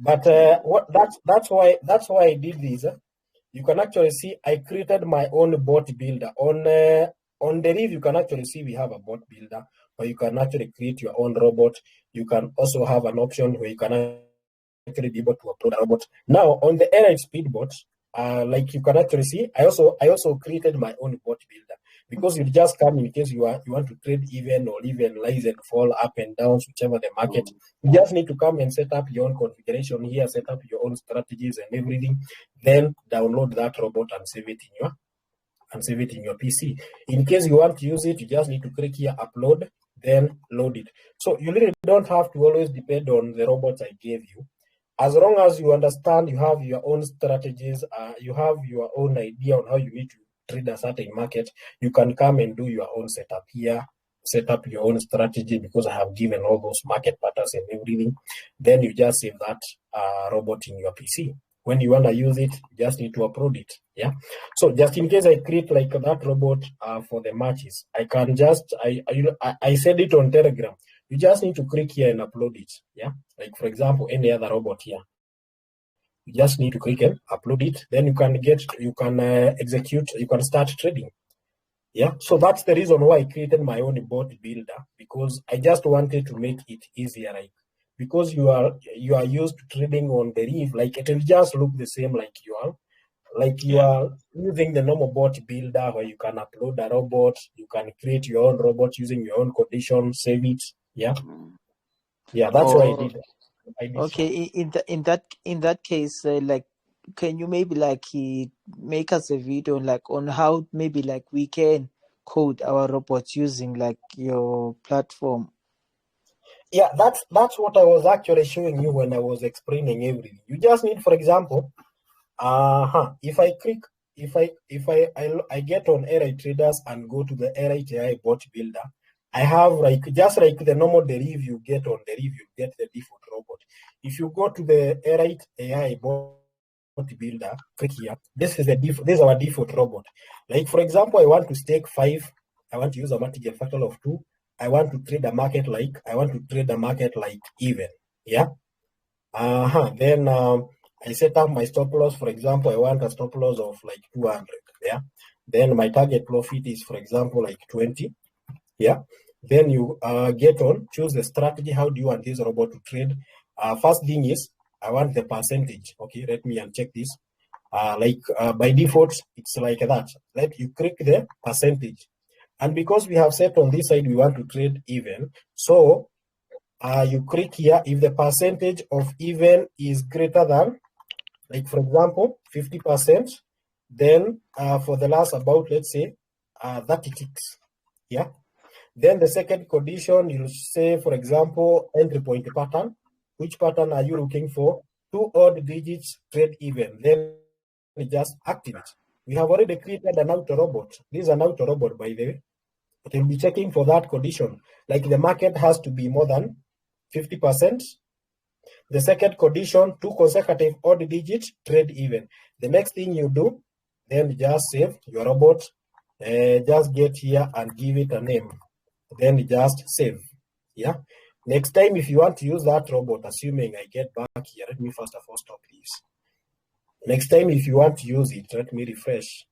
But that's why I did this. You can actually see I created my own bot builder on Deriv. You can actually see we have a bot builder, or you can actually create your own robot. You can also have an option where you can actually be able to upload a robot. Now on the AI Speedbot, like you can actually see, I also created my own bot builder, because you just come in case you want to trade even or even rise and fall, up and down, whichever the market. You just need to come and set up your own configuration here, set up your own strategies and everything, then download that robot and save it in your PC. In case you want to use it, you just need to click here, upload, then load it. So you really don't have to always depend on the robots I gave you. As long as you understand, you have your own strategies, you have your own idea on how you need to trade a certain market, you can come and do your own setup here, set up your own strategy, because I have given all those market patterns and everything. Then you just save that robot in your PC. When you want to use it, you just need to upload it. Yeah. So just in case I create like that robot for the matches, I can just I send it on Telegram. You just need to click here and upload it. Yeah. Like, for example, any other robot here. You just need to click and upload it. Then you can execute, you can start trading. Yeah. So that's the reason why I created my own bot builder, because I just wanted to make it easier. Like, because you are used to trading on Deriv, like it will just look the same like you are using the normal bot builder, where you can upload a robot, you can create your own robot using your own conditions, save it. Yeah. Yeah, that's why I did. Okay, in that case, like, can you maybe like make us a video like on how maybe like we can code our robots using like your platform? Yeah, that's what I was actually showing you when I was explaining everything. You just need, for example, if I get on AI Traders and go to the AI bot builder, I have just like the normal Deriv you get on Deriv, you get the default robot. If you go to the AI bot builder, click here. This is our default robot. Like, for example, I want to stake 5. I want to use a multi factor of 2. I want to trade a market like even. Yeah. Then I set up my stop loss. For example, I want a stop loss of like 200. Yeah. Then my target profit is, for example, like 20. Yeah. Then you get on, choose the strategy. How do you want this robot to trade? First thing is, I want the percentage. Okay, let me uncheck this. By default, it's like that. Let you click the percentage. And because we have set on this side, we want to trade even. So you click here. If the percentage of even is greater than, like for example, 50%, then for the last about, let's say, 30 ticks. Yeah. Then the second condition, you say, for example, entry point pattern. Which pattern are you looking for? 2 odd digits trade even. Then you just activate. We have already created an auto robot. This is an auto robot, by the way. It will be checking for that condition. Like the market has to be more than 50%. The second condition, 2 consecutive odd digits trade even. The next thing you do, then just save your robot. Just get here and give it a name. Then just save. Yeah. Next time, if you want to use that robot, assuming I get back here, let me first of all stop this. Next time, if you want to use it, let me refresh.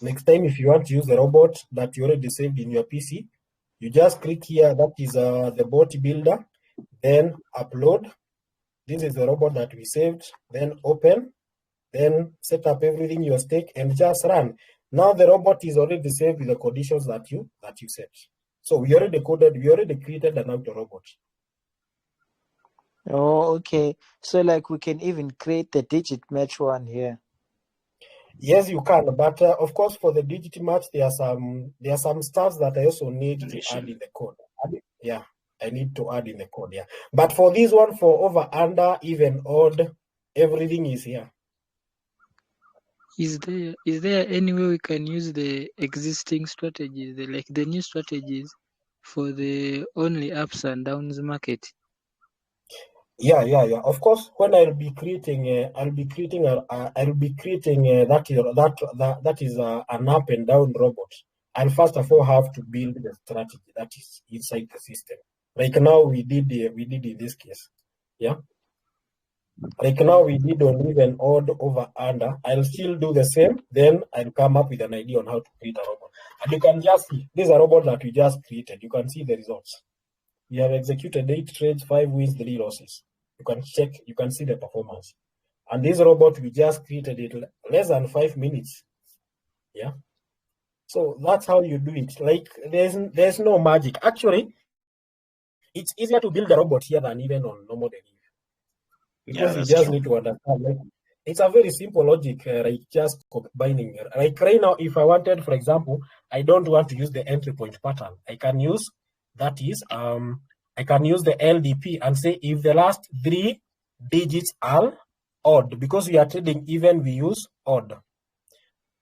Next time, if you want to use the robot that you already saved in your PC, you just click here. That is the bot builder. Then upload. This is the robot that we saved. Then open. Then set up everything you stake and just run. Now the robot is already saved with the conditions that you set. So we already created an auto robot. Oh, okay. So like we can even create the digit match one here. Yes, you can, but of course for the digit match there are some stuff that I also need to add in the code. Yeah, I need to add in the code. Yeah, but for this one, for over, under, even, odd, everything is here. Is there any way we can use the existing strategies, the new strategies, for the only ups and downs market? Yeah. Of course, when I'll be creating that is an up and down robot. I'll first of all have to build the strategy that is inside the system. Like now we did in this case. Yeah. Like now we did on even, odd, over, under. I'll still do the same. Then I'll come up with an idea on how to create a robot. And you can just see this is a robot that we just created. You can see the results. We have executed 8 trades, 5 wins, 3 losses. You can check, you can see the performance. And this robot, we just created it less than 5 minutes. Yeah. So that's how you do it. Like there's no magic. Actually, it's easier to build a robot here than even on normal Deriv. Because you just need to understand. Like, it's a very simple logic, like just combining. Like right now, if I wanted, for example, I don't want to use the entry point pattern. I can use the LDP and say if the last 3 digits are odd, because we are trading even, we use odd.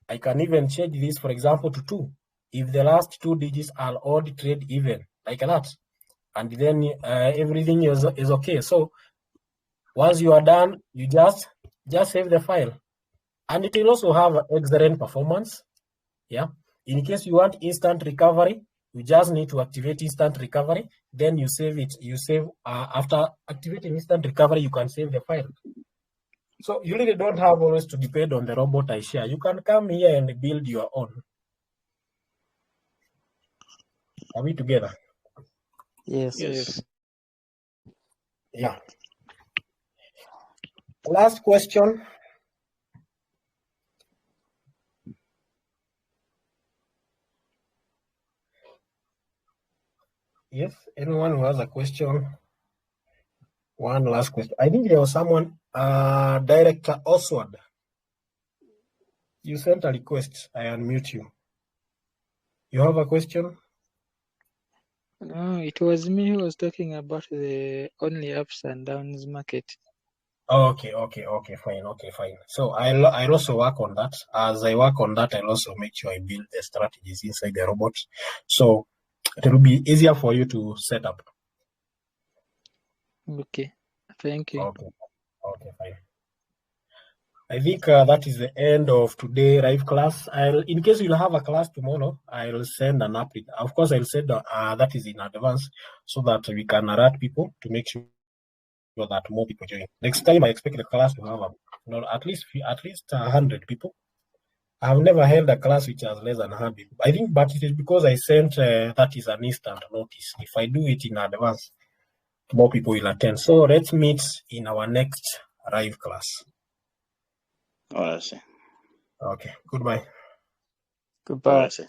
I can even change this, for example, to 2. If the last 2 digits are odd, trade even, like that. And then everything is okay. So once you are done, you just save the file. And it will also have excellent performance. Yeah. In case you want instant recovery, you just need to activate instant recovery. Then you save it. You save after activating instant recovery, you can save the file. So you really don't have always to depend on the robot I share. You can come here and build your own. Are we together? Yes. Yeah. Last question. Yes, anyone who has a question? One last question. I think there was someone, Director Oswald. You sent a request. I unmute you. You have a question? No, it was me who was talking about the only ups and downs market. Okay, fine. So I'll also work on that. As I work on that, I'll also make sure I build the strategies inside the robots. So it will be easier for you to set up. Okay, thank you. Okay, fine. I think that is the end of today live class. In case you'll have a class tomorrow, I'll send an update. Of course, I'll send that is in advance so that we can alert people to make sure that more people join. Next time, I expect the class to have at least 100 people. I've never held a class which has less than 100 people. I think, but it is because I sent that is an instant notice. If I do it in advance, more people will attend. So let's meet in our next Rive class. All right, sir. Okay, goodbye. All Goodbye. right, sir.